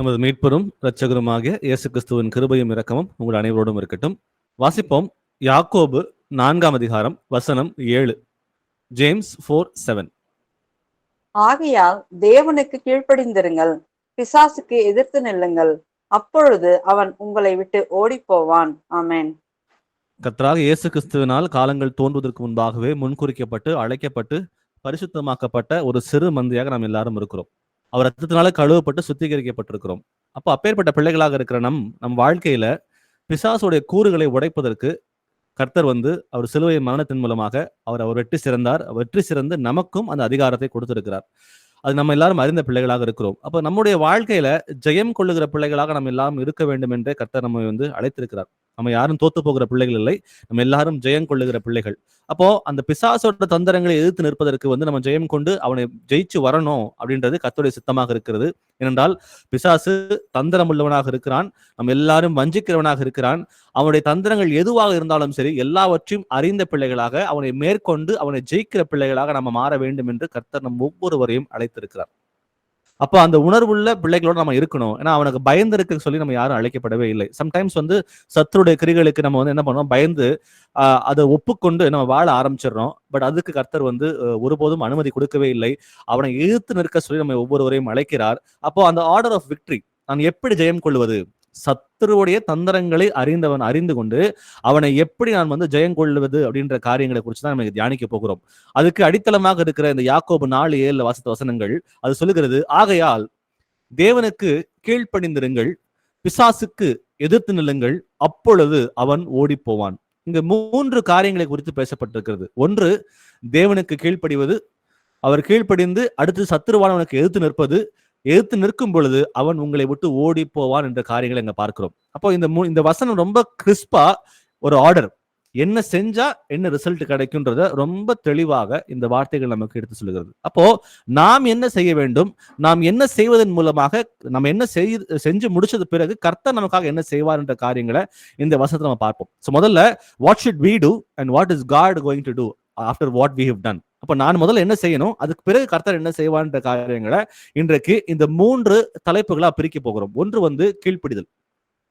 நமது மீட்பரும் இரட்சகருமாகிய இயேசு கிறிஸ்துவின் கிருபையும் இரக்கமும் உங்கள் அனைவரோடும் இருக்கட்டும். வாசிப்போம். யாக்கோபு 4ஆம் அதிகாரம் வசனம் 7. ஜேம்ஸ் 4:7. ஆகையால் தேவனுக்கு கீழ்ப்படிந்திருங்கள், பிசாசுக்கு எதிர்த்து நில்லுங்கள், அப்பொழுது அவன் உங்களை விட்டு ஓடி போவான். ஆமென். கர்த்தராகிய இயேசு கிறிஸ்துவினால் காலங்கள் தோன்றுவதற்கு முன்பாகவே முன்குறிக்கப்பட்டு அழைக்கப்பட்டு பரிசுத்தமாக்கப்பட்ட ஒரு சிறு மந்தையாக நாம் எல்லாரும் இருக்கிறோம். அவர் ரத்தத்தினால கழுவப்பட்டு சுத்திகரிக்கப்பட்டிருக்கிறோம். அப்போ அப்பேற்பட்ட பிள்ளைகளாக இருக்கிற நம் வாழ்க்கையில பிசாசுடைய கூறுகளை உடைப்பதற்கு கர்த்தர் அவர் சிலுவையின் மரணத்தின் மூலமாக அவர் வெற்றி சிறந்தார். வெற்றி சிறந்து நமக்கும் அந்த அதிகாரத்தை கொடுத்திருக்கிறார். அது நம்ம எல்லாரும் அறிந்த பிள்ளைகளாக இருக்கிறோம். அப்போ நம்முடைய வாழ்க்கையில ஜெயம் கொள்ளுகிற பிள்ளைகளாக நம்ம எல்லாரும் இருக்க வேண்டும் என்றே கர்த்தர் நம்ம அழைத்திருக்கிறார். நம்ம யாரும் தோத்து போகிற பிள்ளைகள் இல்லை, நம்ம எல்லாரும் ஜெயம் கொள்ளுகிற பிள்ளைகள். அப்போ அந்த பிசாசோட தந்திரங்களை எதிர்த்து நிற்பதற்கு நம்ம ஜெயம் கொண்டு அவனை ஜெயிச்சு வரணும் அப்படின்றது கர்த்தருடைய சித்தமாக இருக்கிறது. ஏனென்றால் பிசாசு தந்திரம் உள்ளவனாக இருக்கிறான், நம்ம எல்லாரும் வஞ்சிக்கிறவனாக இருக்கிறான். அவனுடைய தந்திரங்கள் எதுவாக இருந்தாலும் சரி, எல்லாவற்றையும் அறிந்த பிள்ளைகளாக அவனை மேற்கொண்டு அவனை ஜெயிக்கிற பிள்ளைகளாக நம்ம மாற வேண்டும் என்று கர்த்தர் நம் ஒவ்வொருவரையும் அழைத்திருக்கிறார். அப்போ அந்த உணர்வுள்ள பிள்ளைகளோட நம்ம இருக்கணும். ஏன்னா அவனுக்கு பயந்து இருக்க சொல்லி நம்ம யாரும் அழைக்கப்படவே இல்லை. சம்டைம்ஸ் சத்துருடைய கிரிகளுக்கு நம்ம என்ன பண்ணுவோம், பயந்து அதை ஒப்புக்கொண்டு நம்ம வாழ ஆரம்பிச்சிடறோம். பட் அதுக்கு கர்த்தர் ஒருபோதும் அனுமதி கொடுக்கவே இல்லை. அவனை எதிர்த்து நிற்க சொல்லி நம்ம ஒவ்வொருவரையும் அழைக்கிறார். அப்போ அந்த ஆர்டர் ஆஃப் விக்டரி, நான் எப்படி ஜெயம் கொள்வது, சத்துருடைய தந்திரங்களை அறிந்து கொண்டு அவனை எப்படி நான் ஜெயம் கொள்வது அப்படின்ற காரியங்களை குறித்து தான் நம்ம தியானிக்க போகிறோம். அதுக்கு அடித்தளமாக இருக்கிற இந்த யாக்கோபு 4:7 வாசித்த வசனங்கள் அது சொல்லுகிறது, ஆகையால் தேவனுக்கு கீழ்ப்படிந்திருங்கள், பிசாசுக்கு எதிர்த்து நில்லுங்கள், அப்பொழுது அவன் ஓடி போவான். இங்க 3 காரியங்களை குறித்து பேசப்பட்டிருக்கிறது. ஒன்று, தேவனுக்கு கீழ்ப்படிவது, அவர் கீழ்ப்படிந்து அடுத்து சத்துருவானவனுக்கு எதிர்த்து நிற்பது, எதிர்த்து நிற்கும் பொழுது அவன் உங்களை விட்டு ஓடி போவான் என்ற காரியங்களை இங்க பார்க்கிறோம். அப்போ இந்த வசனம் ரொம்ப கிறிஸ்பா ஒரு ஆர்டர், என்ன செஞ்சா என்ன ரிசல்ட் கிடைக்கும்ன்றத ரொம்ப தெளிவாக இந்த வார்த்தைகள் நமக்கு எடுத்து சொல்லுகிறது. அப்போ நாம் என்ன செய்ய வேண்டும், நாம் என்ன செய்வதன் மூலமாக நம்ம என்ன செஞ்சு முடிச்சது பிறகு கர்த்தர் நமக்காக என்ன செய்வார் என்ற காரியங்களை இந்த வசனத்தை நம்ம பார்ப்போம். ஸோ முதல்ல, what should we do and what is God going to do after what we have done? அப்ப நான் முதல்ல என்ன செய்யணும், அதுக்கு பிறகு கர்த்தர் என்ன செய்வான்ற காரியங்களை இன்றைக்கு இந்த 3 தலைப்புகளா பிரிக்க போகிறோம். ஒன்று கீழ்ப்படிதல்,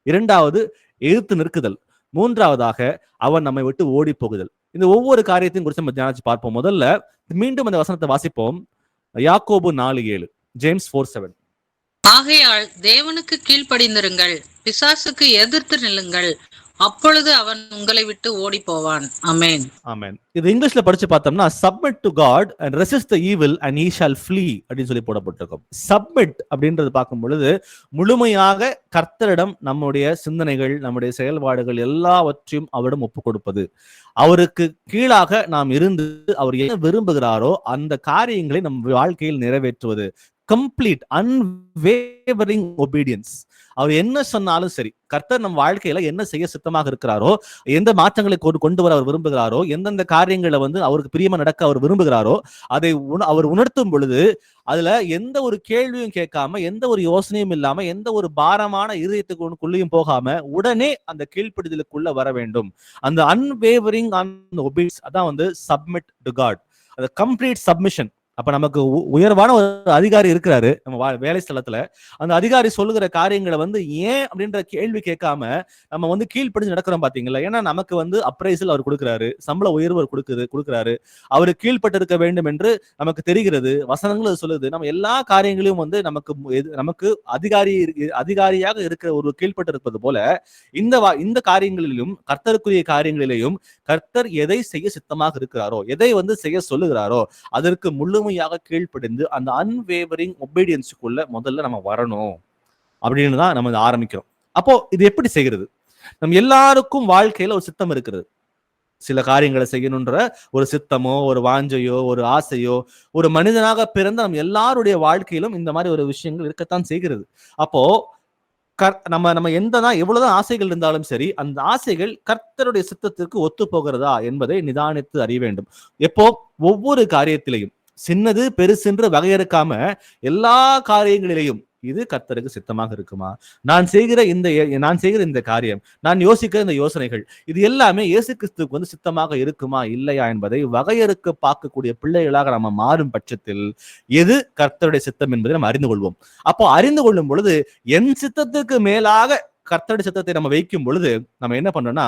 இரண்டாவது எதிர்த்து நிற்குதல், மூன்றாவதாக அவன் நம்மை விட்டு ஓடி போகுதல். இந்த ஒவ்வொரு காரியத்தையும் குறித்து நம்ம தியானிச்சு பார்ப்போம். முதல்ல மீண்டும் அந்த வசனத்தை வாசிப்போம். யாக்கோபு 4:7, ஜேம்ஸ் 4:7. ஆகையால் தேவனுக்கு கீழ்ப்படிந்திருங்கள், பிசாசுக்கு எதிர்த்து நில்லுங்கள், அப்பொழுது அவன் உங்களை விட்டு ஓடி போவான். ஆமென். ஆமென். இது இங்கிலீஷ்ல படிச்சு பார்த்தோம்னா, submit to God and resist the evil and he shall flee அப்படின்னு சொல்லி போடப்பட்டிருக்கும். சப்மிட் அப்படின்றது பார்க்கும் பொழுது முழுமையாக கர்த்தரிடம் நம்முடைய சிந்தனைகள், நம்முடைய செயல்பாடுகள் எல்லாவற்றையும் அவரிடம் ஒப்புக் கொடுப்பது, அவருக்கு கீழாக நாம் இருந்து அவர் என்ன விரும்புகிறாரோ அந்த காரியங்களை நம் வாழ்க்கையில் நிறைவேற்றுவது. Complete unwavering obedience. அவர் என்ன சொன்னாலும் சரி, கர்த்தர் நம் வாழ்க்கையில என்ன செய்ய சித்தமாக இருக்கிறாரோ, எந்த மாற்றங்களை கொண்டு வர அவர் விரும்புகிறாரோ, எந்தெந்த காரியங்களை அவருக்கு பிரியமா நடக்க அவர் விரும்புகிறாரோ அதை அவர் உணர்த்தும் பொழுது அதுல எந்த ஒரு கேள்வியும் கேட்காம, எந்த ஒரு யோசனையும் இல்லாம, எந்த ஒரு பாரமான இதயத்துக்குள்ளேயும் போகாம உடனே அந்த கீழ்ப்படிதலுக்குள்ள வர வேண்டும். அந்த அன்வேவரிங் ஒபீடியன்ஸ் அதான் சப்மிட் டு காட், அந்த கம்ப்ளீட் சப்மிஷன். அப்ப நமக்கு உயர்வான ஒரு அதிகாரி இருக்கிறாரு நம்ம வேலை ஸ்தலத்துல. அந்த அதிகாரி சொல்லுகிற காரியங்களை ஏன் அப்படின்ற கேள்வி கேட்காம நம்ம கீழ்ப்படிஞ்சு நடக்கிறோம் பாத்தீங்களா. ஏன்னா நமக்கு அப்ரைசல் அவர் கொடுக்குறாரு, சம்பள உயர்வு கொடுக்குறாரு, அவரு கீழ்பட்டு இருக்க வேண்டும் என்று நமக்கு தெரிகிறது. வசனங்கள் சொல்லுது. நம்ம எல்லா காரியங்களையும் நமக்கு அதிகாரியாக இருக்கிற ஒரு கீழ்பட்டு இருப்பது போல இந்த காரியங்களிலும் கர்த்தருக்குரிய காரியங்களிலேயும் கர்த்தர் எதை செய்ய சித்தமாக இருக்கிறாரோ, எதை செய்ய சொல்லுகிறாரோ அதற்கு முழுமையாக கீழ்ப்படிந்து அந்த அன்வேவரிங் ஒபீடியன்ஸுக்குள்ள முதல்ல நம்ம வரணும் அப்படின்னு தான் நம்ம ஆரம்பிக்கிறோம். அப்போ இது எப்படி செய்கிறது? நம்ம எல்லாருக்கும் வாழ்க்கையில ஒரு சித்தம் இருக்கிறது. சில காரியங்களை செய்யணுன்ற ஒரு சித்தமோ, ஒரு வாஞ்சையோ, ஒரு ஆசையோ, ஒரு மனிதனாக பிறந்த நம்ம எல்லாருடைய வாழ்க்கையிலும் இந்த மாதிரி ஒரு விஷயங்கள் இருக்கத்தான் செய்கிறது. அப்போ நம்ம எவ்வளவுதான் ஆசைகள் இருந்தாலும் சரி, அந்த ஆசைகள் கர்த்தருடைய சித்தத்திற்கு ஒத்து போகிறதா என்பதை நிதானித்து அறிய வேண்டும். எப்போ ஒவ்வொரு காரியத்திலையும் சின்னது பெருசென்று வகையறுக்காம எல்லா காரியங்களிலையும் இது கர்த்தருக்கு சித்தமாக இருக்குமா? நான் செய்கிற இந்த காரியம், நான் யோசிக்கிற இந்த யோசனைகள், இது எல்லாமே இயேசு கிறிஸ்துவுக்கு வந்து சித்தமாக இருக்குமா இல்லையா என்பதை வகையறுக்க பார்க்கக்கூடிய பிள்ளைகளாக நம்ம மாறும் பட்சத்தில் எது கர்த்தருடைய சித்தம் என்பதை நம்ம அறிந்து கொள்வோம். அப்போ அறிந்து கொள்ளும் பொழுது என் சித்தத்துக்கு மேலாக கர்த்தருடைய சித்தத்தை நம்ம வைக்கும் பொழுது நம்ம என்ன பண்றோம்னா,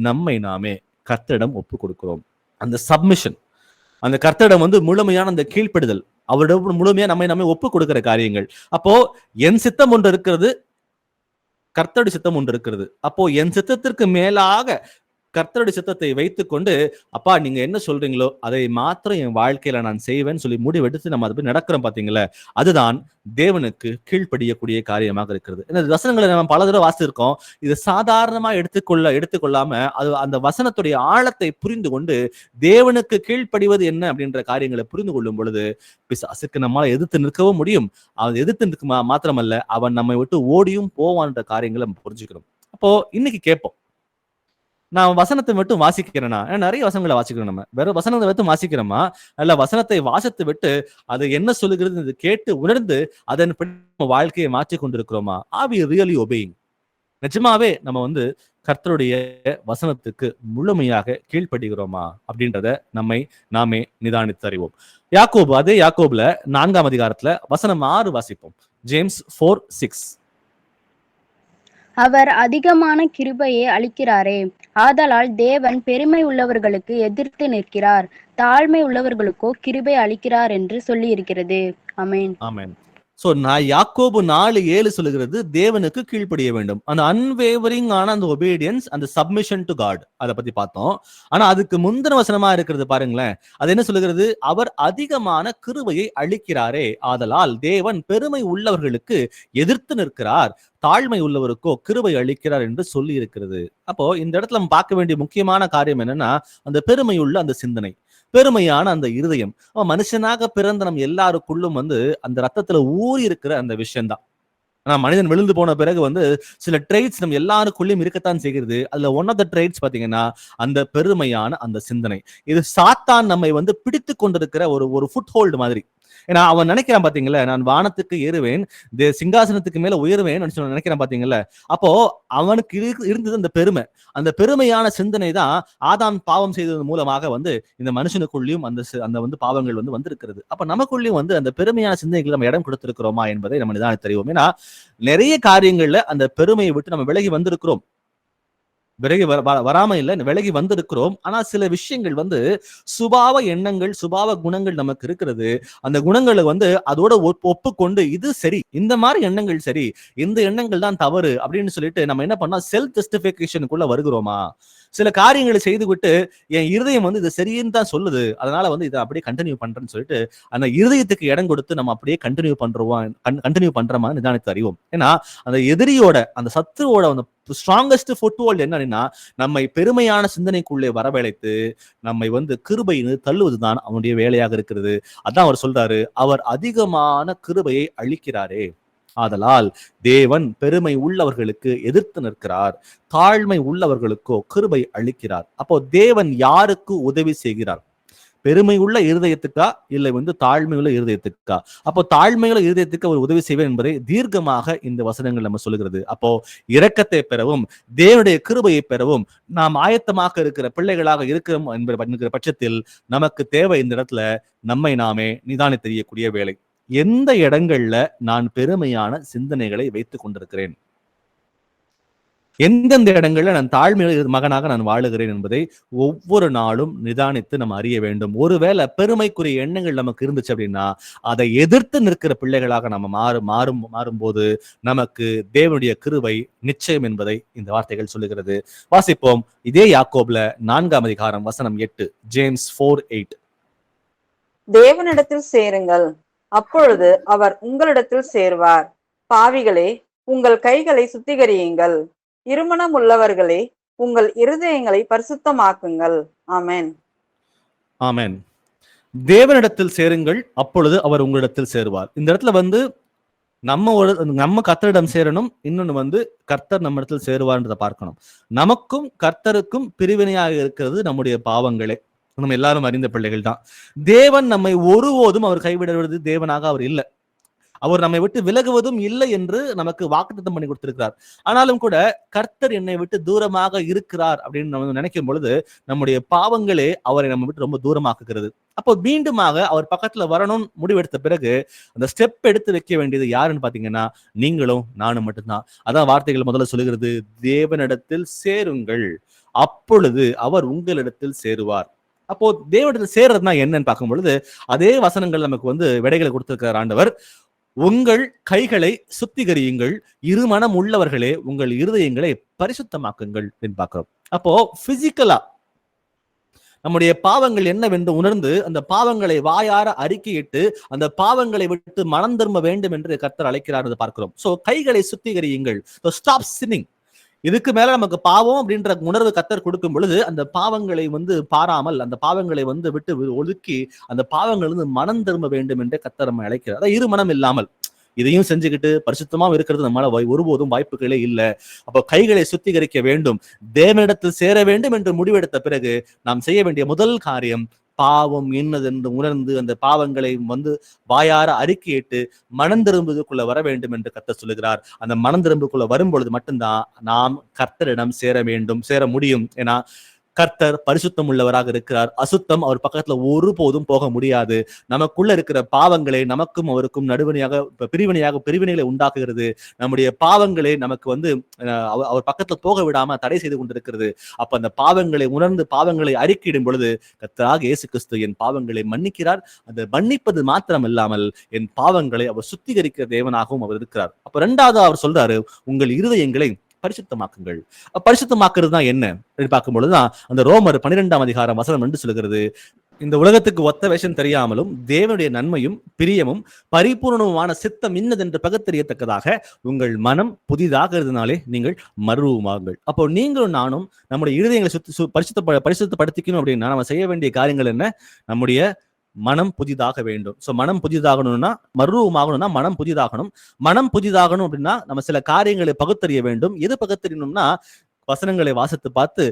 நம்மை நாமே கர்த்தரிடம் ஒப்பு கொடுக்கிறோம். அந்த சப்மிஷன், அந்த கர்த்தரிடம் வந்து முழுமையான அந்த கீழ்ப்படுதல், அவரிடம் முழுமையா நம்மை ஒப்பு கொடுக்கிற காரியங்கள். அப்போ என் சித்தம் ஒன்று இருக்கிறது, கர்த்தருடைய சித்தம் ஒன்று இருக்கிறது. அப்போ என் சித்தத்திற்கு மேலாக கர்த்தருடைய சித்தத்தை வைத்துக்கொண்டு, அப்பா நீங்க என்ன சொல்றீங்களோ அதை மாத்திரம் என் வாழ்க்கையில நான் செய்வேன்னு சொல்லி முடிவெடுத்து நம்ம அதை போய் நடக்கிறோம் பாத்தீங்களா, அதுதான் தேவனுக்கு கீழ்ப்படியக்கூடிய காரியமாக இருக்கிறது. இந்த வசனங்களை நம்ம பல தடவை வாசிச்சிருக்கோம். இது சாதாரணமா எடுத்துக்கொள்ளாம அது அந்த வசனத்துடைய ஆழத்தை புரிந்து கொண்டு தேவனுக்கு கீழ்ப்படிவது என்ன அப்படின்ற காரியங்களை புரிந்து கொள்ளும் பொழுது பிசாசுக்கு நம்மளால எதிர்த்து நிற்கவும் முடியும். அவன் எதிர்த்து நிற்க மாத்திரமல்ல, அவன் நம்மை விட்டு ஓடியும் போவான்ற காரியங்களை நம்ம புரிஞ்சுக்கணும். அப்போ இன்னைக்கு கேட்போம், நான் வசனத்தை மட்டும் வாசிக்கிறேன்னா, நிறைய வசனங்களை வாசிக்கிறோம், நம்ம வெறும் வசனத்தை மட்டும் வாசிக்கிறோமா, அல்ல வசனத்தை வாசித்து விட்டு அது என்ன சொல்லுகிறது கேட்டு உணர்ந்து அதன்படி நம்ம வாழ்க்கையை மாற்றி கொண்டிருக்கிறோமா? Are we really obeying? நிஜமாவே நம்ம வந்து கர்த்தருடைய வசனத்துக்கு முழுமையாக கீழ்ப்படுகிறோமா அப்படின்றத நாமே நிதானித்து அறிவோம். யாக்கோபு, அதே யாக்கோபுல 4ஆம் அதிகாரத்துல வசனம் 6 வாசிப்போம். ஜேம்ஸ் 4:6. அவர் அதிகமான கிருபையை அளிக்கிறாரே, ஆதலால் தேவன் பெருமை உள்ளவர்களுக்கு எதிர்த்து நிற்கிறார், தாழ்மை உள்ளவர்களுக்கோ கிருபை அளிக்கிறார் என்று சொல்லி இருக்கிறது. ஆமென். ஆமென். சோ நான் யாக்கோபு 4:7 சொல்லுகிறது தேவனுக்கு கீழ்ப்படிய வேண்டும். அந்த அன்வேவரிங் ஆன அந்த ஒபீடியன்ஸ், அந்த சப்மிஷன் டு காட், அதை பத்தி பார்த்தோம். ஆனா அதுக்கு முந்தின வசனமா இருக்கிறது பாருங்களேன், அது என்ன சொல்லுகிறது? அவர் அதிகமான கிருபையை அளிக்கிறாரே, ஆதலால் தேவன் பெருமை உள்ளவர்களுக்கு எதிர்த்து நிற்கிறார், தாழ்மை உள்ளவருக்கோ கிருபை அளிக்கிறார் என்று சொல்லி இருக்கிறது. அப்போ இந்த இடத்துல நம்ம பார்க்க வேண்டிய முக்கியமான காரியம் என்னன்னா, அந்த பெருமையுள்ள அந்த சிந்தனை, பெருமையான அந்த இருதயம். மனுஷனாக பிறந்த நம்ம எல்லாருக்குள்ளும் வந்து அந்த ரத்தத்துல ஊறி இருக்கிற அந்த விஷயம்தான். ஆனா மனிதன் விழுந்து போன பிறகு வந்து சில ட்ரைட்ஸ் நம்ம எல்லாருக்குள்ளயும் இருக்கத்தான் செய்கிறது. அதுல ஒன் ஆஃப் த ட்ரைட்ஸ் பாத்தீங்கன்னா அந்த பெருமையான அந்த சிந்தனை. இது சாத்தான் நம்மை வந்து பிடித்து கொண்டிருக்கிற ஒரு ஃபுட் ஹோல்டு மாதிரி. ஏன்னா அவன் நினைக்கிறான் பாத்தீங்களா, நான் வானத்துக்கு ஏறுவேன், சிங்காசனத்துக்கு மேல உயருவேன் நினைக்கிறான் பாத்தீங்களா. அப்போ அவனுக்கு இருந்தது அந்த பெருமை. அந்த பெருமையான சிந்தனை தான் ஆதாம் பாவம் செய்தது மூலமாக வந்து இந்த மனுஷனுக்குள்ளேயும் அந்த வந்து பாவங்கள் வந்து வந்திருக்கிறது. அப்ப நமக்குள்ளேயும் வந்து அந்த பெருமையான சிந்தனைகள் நம்ம இடம் கொடுத்திருக்கிறோமா என்பதை நம்ம நிதானித்து தெரியும். ஏன்னா நிறைய காரியங்கள்ல அந்த பெருமையை விட்டு நம்ம விலகி வந்திருக்கிறோம், வராம இல்ல, விலகி வந்திருக்கிறோம். ஆனா சில விஷயங்கள் வந்து சுபாவ எண்ணங்கள், சுபாவ குணங்கள் நமக்கு இருக்கிறது. அந்த குணங்களை வந்து அதோட ஒப்புக்கொண்டு இது சரி, இந்த மாதிரி எண்ணங்கள் சரி, இந்த எண்ணங்கள் தான் தவறு அப்படின்னு சொல்லிட்டு நம்ம என்ன பண்ணா செல்ஃப் ஜஸ்டிபிகேஷனுக்குள்ள வருகிறோமா? சில காரியங்களை செய்து விட்டு என் இருதயம் வந்து இது சரின்னு தான் சொல்லுது, அதனால வந்து இதை அப்படியே கண்டினியூ பண்றேன்னு சொல்லிட்டு அந்த இருதயத்துக்கு இடம் கொடுத்து நம்ம அப்படியே கண்டினியூ பண்றோமா நிதானித்து அறிவோம். ஏன்னா அந்த எதிரியோட, அந்த சத்துருவோட அந்த ஸ்ட்ராங்கஸ்ட் ஃபுட்ஹோல்ட் என்னன்னா நம்மை பெருமையான சிந்தனைக்குள்ளே வரவழைத்து நம்மை வந்து கிருபைன்னு தள்ளுவதுதான் அவனுடைய வேலையாக இருக்கிறது. அதான் அவர் சொல்றாரு, அவர் அதிகமான கிருபையை அளிக்கிறாரே, ஆதலால் தேவன் பெருமை உள்ளவர்களுக்கு எதிர்த்து நிற்கிறார், தாழ்மை உள்ளவர்களுக்கோ கிருபை அளிக்கிறார். அப்போ தேவன் யாருக்கு உதவி செய்கிறார்? பெருமை உள்ள இருதயத்துக்கா இல்லை வந்து தாழ்மை உள்ள இருதயத்துக்கா? அப்போ தாழ்மையுள்ள இருதயத்துக்கு அவர் உதவி செய்வார் என்பதை தீர்க்கமாக இந்த வசனங்கள் நம்ம சொல்லுகிறது. அப்போ இரக்கத்தை பெறவும் தேவனுடைய கிருபையை பெறவும் நாம் ஆயத்தமாக இருக்கிற பிள்ளைகளாக இருக்கிறோம் என்கிற பட்சத்தில் நமக்கு தேவை இந்த இடத்துல நம்மை நாமே நிதானி தெரியக்கூடிய வேலை. எந்த இடங்கள்ல நான் பெருமையான சிந்தனைகளை வைத்துக் கொண்டிருக்கிறேன், எந்தெந்த இடங்கள்ல நான் தாழ்மையுள்ள மகனாக நான் வாழுகிறேன் என்பதை ஒவ்வொரு நாளும் நிதானித்து நம்ம அறிய வேண்டும். ஒருவேளை பெருமைக்குரிய எண்ணங்கள் நமக்கு இருந்துச்சு அப்படின்னா அதை எதிர்த்து நிற்கிற பிள்ளைகளாக நம்ம மாறும்போது நமக்கு தேவனுடைய கிருபை நிச்சயம் என்பதை இந்த வார்த்தைகள் சொல்லுகிறது. வாசிப்போம். இதே யாக்கோபுல 4ஆம் அதிகாரம் வசனம் 8, ஜேம்ஸ் 4:8. தேவனிடத்தில் சேருங்கள், அப்பொழுது அவர் உங்களிடத்தில் சேர்வார். பாவிகளே, உங்கள் கைகளை சுத்திகரியுங்கள், இருமனம் உள்ளவர்களே, உங்கள் இருதயங்களை பரிசுத்தமாக்குங்கள். ஆமென். ஆமென். தேவனிடத்தில் சேருங்கள், அப்பொழுது அவர் உங்களிடத்தில் சேருவார். இந்த இடத்துல வந்து நம்ம கர்த்தரிடம் சேரணும், இன்னொன்னு வந்து கர்த்தர் நம்ம இடத்தில் சேருவார்ன்றதை பார்க்கணும். நமக்கும் கர்த்தருக்கும் பிரிவினையாக இருக்கிறது நம்முடைய பாவங்களே. நம்ம எல்லாரும் அறிந்த பிள்ளைகள் தான். தேவன் நம்மை ஒருபோதும் அவர் கைவிடுவது தேவனாக அவர் இல்லை. அவர் நம்மை விட்டு விலகுவதும் இல்லை என்று நமக்கு வாக்குத்தத்தம் பண்ணி கொடுத்திருக்கிறார். ஆனாலும் கூட கர்த்தர் என்னை விட்டு தூரமாக இருக்கிறார் அப்படின்னு நம்ம நினைக்கும் பொழுது நம்முடைய பாவங்களே அவரை நம்ம விட்டு ரொம்ப தூரமாக்குகிறது. அப்போ மீண்டுமாக அவர் பக்கத்துல வரணும்னு முடிவெடுத்த பிறகு அந்த ஸ்டெப் எடுத்து வைக்க வேண்டியது யாருன்னு பாத்தீங்கன்னா நீங்களும் நானும் மட்டும்தான். அதான் வார்த்தைகள் முதல்ல சொல்லுகிறது, தேவனிடத்தில் சேருங்கள், அப்பொழுது அவர் உங்களிடத்தில் சேருவார். அப்போ தேவனிடத்தில் சேர்றதுனா என்னன்னு பார்க்கும் பொழுது அதே வசனங்கள் நமக்கு விடைகளை கொடுத்திருக்கிறார் ஆண்டவர். உங்கள் கைகளை சுத்திகரியுங்கள், இருமனம் உள்ளவர்களே உங்கள் இருதயங்களை பரிசுத்தமாக்குங்கள் அப்படின்னு பார்க்கிறோம். அப்போ பிசிக்கலா நம்முடைய பாவங்கள் என்னவென்று உணர்ந்து அந்த பாவங்களை வாயார அறிக்கையிட்டு அந்த பாவங்களை விட்டு மனம் திரும்ப வேண்டும் என்று கர்த்தர் அழைக்கிறார் என்று பார்க்கிறோம். சோ கைகளை சுத்திகரியுங்கள், ஸ்டாப் சின்னிங். இதுக்கு மேல நமக்கு பாவம் அப்படின்ற உணர்வு கர்த்தர் கொடுக்கும் பொழுது அந்த பாவங்களை பாராமல் அந்த பாவங்களை விட்டு ஒதுக்கி அந்த பாவங்கள் மனம் திரும்ப வேண்டும் என்று கர்த்தர் நம்ம அழைக்கிறார். அதான் இரு மனம் இல்லாமல் இதையும் செஞ்சுக்கிட்டு பரிசுத்தமா இருக்கிறது நம்மளால ஒருபோதும் வாய்ப்புகளே இல்லை. அப்போ கைகளை சுத்திகரிக்க வேண்டும், தேவனிடத்தில் சேர வேண்டும் என்று முடிவெடுத்த பிறகு நாம் செய்ய வேண்டிய முதல் காரியம் பாவம் என்னதென்று உணர்ந்து அந்த பாவங்களை வாயார அறிக்கையிட்டு மனம் திரும்புவதற்குள்ள வர வேண்டும் என்று கர்த்தர் சொல்லுகிறார். அந்த மனம் திரும்புக்குள்ள வரும் பொழுது மட்டும்தான் நாம் கர்த்தரிடம் சேர முடியும். ஏன்னா கர்த்தர் பரிசுத்தம் உள்ளவராக இருக்கிறார். அசுத்தம் அவர் பக்கத்துல ஒருபோதும் போக முடியாது. நமக்குள்ள இருக்கிற பாவங்களை நமக்கும் அவருக்கும் பிரிவினைகளை உண்டாக்குகிறது. நம்முடைய பாவங்களை நமக்கு அவர் பக்கத்துல போக விடாம தடை செய்து கொண்டிருக்கிறது. அப்ப அந்த பாவங்களை உணர்ந்து பாவங்களை அறிக்கையிடும் பொழுது கர்த்தராகிய இயேசு கிறிஸ்து என் பாவங்களை மன்னிக்கிறார். அந்த மன்னிப்பது மாத்திரம் இல்லாமல் என் பாவங்களை அவர் சுத்திகரிக்கிற தேவனாகவும் அவர் இருக்கிறார். அப்ப இரண்டாவது அவர் சொல்றாரு, உங்கள் இருதயங்களை பரிசுத்தமாக்குங்கள். பரிசுத்தமாக்குறது தான் என்ன பார்க்கும் பொழுதுதான் அந்த ரோமர் 12ஆம் அதிகாரம் வசனம் என்று சொல்கிறது, இந்த உலகத்துக்கு ஒத்த வேஷம் தெரியாமலும் தேவனுடைய நன்மையும் பிரியமும் பரிபூர்ணமான சித்தம் இன்னதென்று பகுத்தறியத்தக்கதாக உங்கள் மனம் புதிதாகிறதுனாலே நீங்கள் மறுரூபமாகுங்கள். அப்போ நீங்களும் நானும் நம்முடைய இருதயங்களை பரிசுத்தப்படுத்திக்கணும் அப்படின்னா நம்ம செய்ய வேண்டிய காரியங்கள் என்ன? நம்முடைய மனம் புதிதாக வேண்டும். சோ மனம் புதிதாகணும்னா மறுரூபமாகணும்னா மனம் புதிதாகணும். மனம் புதிதாகணும் அப்படின்னா நம்ம சில காரியங்களை பகுத்தறிய வேண்டும். எது பகுத்தறியணும்னா வசனங்களை வாசித்து பார்த்து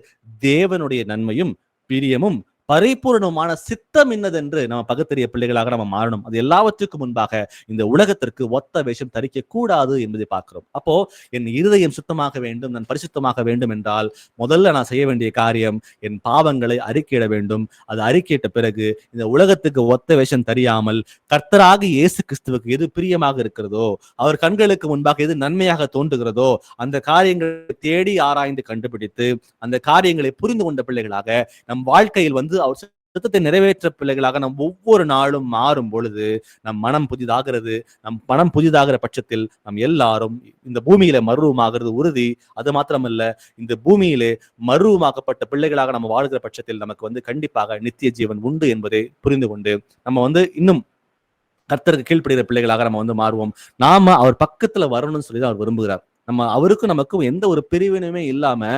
தேவனுடைய நன்மையும் பிரியமும் பரிபூர்ணமான சித்தம் என்னதென்று நம்ம பகுத்தறிய பிள்ளைகளாக நம்ம மாறணும். அது எல்லாவற்றுக்கும் முன்பாக இந்த உலகத்திற்கு ஒத்த வேஷம் தரிக்க கூடாது என்பதை பார்க்கிறோம். அப்போ என் இருதயம் சுத்தமாக வேண்டும், நான் பரிசுத்தமாக வேண்டும் என்றால் முதல்ல நான் செய்ய வேண்டிய காரியம் என் பாவங்களை அறிக்கையிட வேண்டும். அது அறிக்கையிட்ட பிறகு இந்த உலகத்துக்கு ஒத்த வேஷம் தெரியாமல் கர்த்தராகிய இயேசு கிறிஸ்துவுக்கு எது பிரியமாக இருக்கிறதோ, அவர் கண்களுக்கு முன்பாக எது நன்மையாக தோன்றுகிறதோ அந்த காரியங்களை தேடி ஆராய்ந்து கண்டுபிடித்து அந்த காரியங்களை புரிந்து கொண்ட பிள்ளைகளாக நம் வாழ்க்கையில் அவர் சித்தத்தை நிறைவேற்ற பிள்ளைகளாக நம் ஒவ்வொரு நாளும் மாறும் பொழுது நம் மனம் புதிதாகிறது. நம் மனம் புதிதாகிற பட்சத்தில் நம் எல்லாரும் இந்த பூமியில மறுரூபமாகிறது உறுதி. அது மாத்திரமல்ல, இந்த பூமியிலே மறுரூபமாக்கப்பட்ட பிள்ளைகளாக நம்ம வாழ்கிற பட்சத்தில் நமக்கு கண்டிப்பாக நித்திய ஜீவன் உண்டு என்பதை புரிந்து கொண்டு நம்ம இன்னும் கர்த்தருக்கு கீழ்ப்படுகிற பிள்ளைகளாக நம்ம மாறுவோம். நாம அவர் பக்கத்துல வரணும்னு சொல்லிதான் அவர் விரும்புகிறார். நம்ம அவருக்கும் நமக்கும் எந்த ஒரு பிரிவினுமே இல்லாம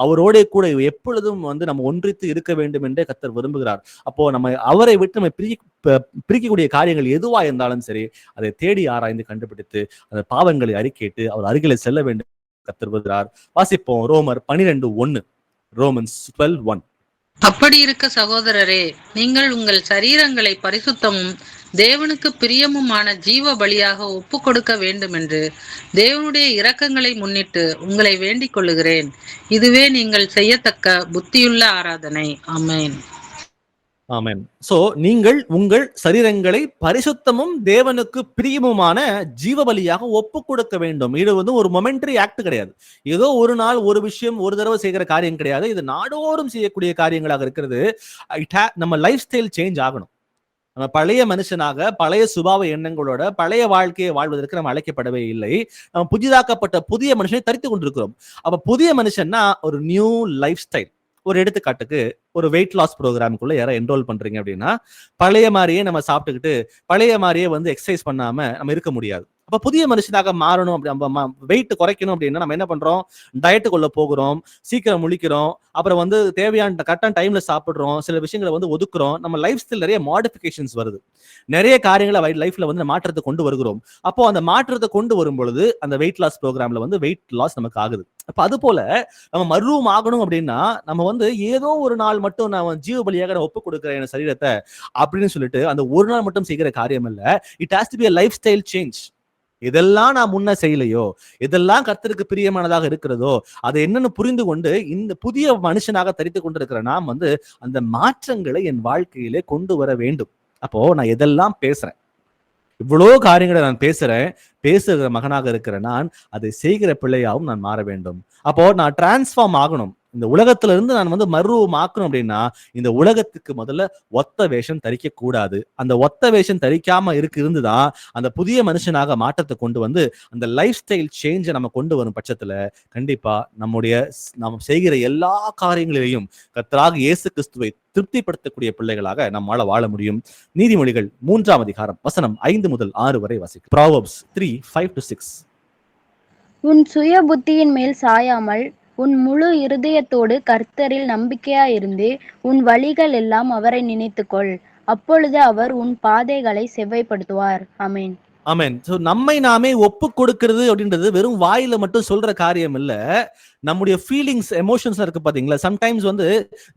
அவரோட கூட எப்பொழுதும் நம்ம ஒன்றித்து இருக்க வேண்டும் என்றே கர்த்தர் விரும்புகிறார். அப்போ நம்ம அவரை விட்டு நம்ம பிரிக்கக்கூடிய காரியங்கள் எதுவா இருந்தாலும் சரி அதை தேடி ஆராய்ந்து கண்டுபிடித்து அந்த பாவங்களை அறிக்கையிட்டு அவர் அருகிலே செல்ல வேண்டும் கர்த்தர் விரும்புகிறார். வாசிப்போம் ரோமர் 12:1. ரோமன்ஸ் 12:1. அப்படி இருக்க சகோதரரே, நீங்கள் உங்கள் சரீரங்களை பரிசுத்தமும் தேவனுக்கு பிரியமுமான ஜீவ பலியாக ஒப்பு கொடுக்க வேண்டும் என்று தேவனுடைய இரக்கங்களை முன்னிட்டு உங்களை வேண்டிக் கொள்ளுகிறேன். இதுவே நீங்கள் செய்யத்தக்க புத்தியுள்ள ஆராதனை. ஆமென். ஆமென். சோ நீங்கள் உங்கள் சரீரங்களை பரிசுத்தமும் தேவனுக்கு பிரியமுமான ஜீவ பலியாக ஒப்பு கொடுக்க வேண்டும். இது ஒரு மொமெண்டரி ஆக்ட் கிடையாது. ஏதோ ஒரு நாள் ஒரு விஷயம் ஒரு தடவை செய்கிற காரியம் கிடையாது. இது நாடோறும் செய்யக்கூடிய காரியங்களாக இருக்கிறது. நம்ம லைஃப் ஸ்டைல் சேஞ்ச் ஆகணும். நம்ம பழைய மனுஷனாக பழைய சுபாவ எண்ணங்களோட பழைய வாழ்க்கையை வாழ்வதற்கு நம்ம அழைக்கப்படவே இல்லை. நம்ம புதிதாக்கப்பட்ட புதிய மனுஷனை தரித்து கொண்டிருக்கிறோம். அப்ப புதிய மனுஷன்னா ஒரு நியூ லைஃப் ஸ்டைல். ஒரு எடுத்துக்காட்டுக்கு ஒரு வெயிட் லாஸ் ப்ரோக்ராமுக்குள்ள யாராவது என்ரோல் பண்றீங்க அப்படின்னா பழைய மாதிரியே நம்ம சாப்பிட்டுக்கிட்டு பழைய மாதிரியே எக்ஸசைஸ் பண்ணாம நம்ம இருக்க முடியாது. அப்ப புதிய மனுஷனாக மாறணும் அப்படி வெயிட் குறைக்கணும் அப்படின்னா நம்ம என்ன பண்றோம்? டயட்டுக்குள்ள போகிறோம், சீக்கிரம் முழிக்கிறோம், அப்புறம் தேவையான கரெக்டான டைம்ல சாப்பிடுறோம், சில விஷயங்களை ஒதுக்குறோம். நம்ம லைஃப் ஸ்டைல் நிறைய மாடிஃபிகேஷன்ஸ் வருது, நிறைய காரியங்களை லைஃப்ல மாற்றத்தை கொண்டு வருகிறோம். அப்போ அந்த மாற்றத்தை கொண்டு வரும் பொழுது அந்த வெயிட் லாஸ் ப்ரோக்ராம்ல வெயிட் லாஸ் நமக்கு ஆகுது. அப்ப அது போல நம்ம மறுரூபம் ஆகணும் அப்படின்னா நம்ம ஏதோ ஒரு நாள் மட்டும் நான் ஜீவ பலியாக ஒப்பு கொடுக்கிறேன் என் சரீரத்தை அப்படின்னு சொல்லிட்டு அந்த ஒரு நாள் மட்டும் செய்கிற காரியம் இல்ல. It has to be a lifestyle change. இதெல்லாம் நான் முன்ன செய்யலையோ, இதெல்லாம் கர்த்தருக்கு பிரியமானதாக இருக்கிறதோ, அதை என்னன்னு புரிந்து கொண்டு இந்த புதிய மனுஷனாக தரித்து கொண்டிருக்கிற நாம் வந்து அந்த மாற்றங்களை என் வாழ்க்கையிலே கொண்டு வர வேண்டும். அப்போ நான் எதெல்லாம் பேசுறேன், இவ்வளோ காரியங்களை நான் பேசுகிற மகனாக இருக்கிற நான் அதை செய்கிற பிள்ளையாகவும் நான் மாற வேண்டும். அப்போ நான் டிரான்ஸ்ஃபார்ம் ஆகணும். இந்த உலகத்துல இருந்து நான் வந்து மறுரூபமாக்கணும் அப்படின்னா இந்த உலகத்துக்கு முதல்ல ஒத்த வேஷம் தரிக்க கூடாது. அந்த ஒத்த வேஷம் தரிக்காம இருந்துதான் அந்த புதிய மனுஷனாக மாற்றத்தை கொண்டு வந்து அந்த லைஃப் ஸ்டைல் சேஞ்சை நம்ம கொண்டு வரும் பட்சத்துல கண்டிப்பா நம்ம செய்கிற எல்லா காரியங்களிலையும் கர்த்தராகிய இயேசு கிறிஸ்துவை திருப்திப்படுத்தக்கூடிய பிள்ளைகளாக நம்மால வாழ முடியும். நீதிமொழிகள் 3ஆம் அதிகாரம் வசனம் 5 முதல் 6 வரை வாசிக்கும். Proverbs 3:5-6. உன் சுய புத்தியின் மேல் சாயாமல் உன் முழு இருதயத்தோடு கர்த்தரில் நம்பிக்கையாயிருந்து உன் வழிகள் எல்லாம் அவரை நினைத்துக்கொள். அப்பொழுது அவர் உன் பாதைகளை செவ்வைப்படுத்துவார். ஆமென். ஆமென். சோ நம்மை நாமே ஒப்பு கொடுக்கிறது அப்படின்றது வெறும் வாயில மட்டும் சொல்ற காரியம் இல்ல. நம்முடைய ஃபீலிங்ஸ், எமோஷன்ஸ் இருக்கு பாத்தீங்களா, சம்டைம்ஸ் வந்து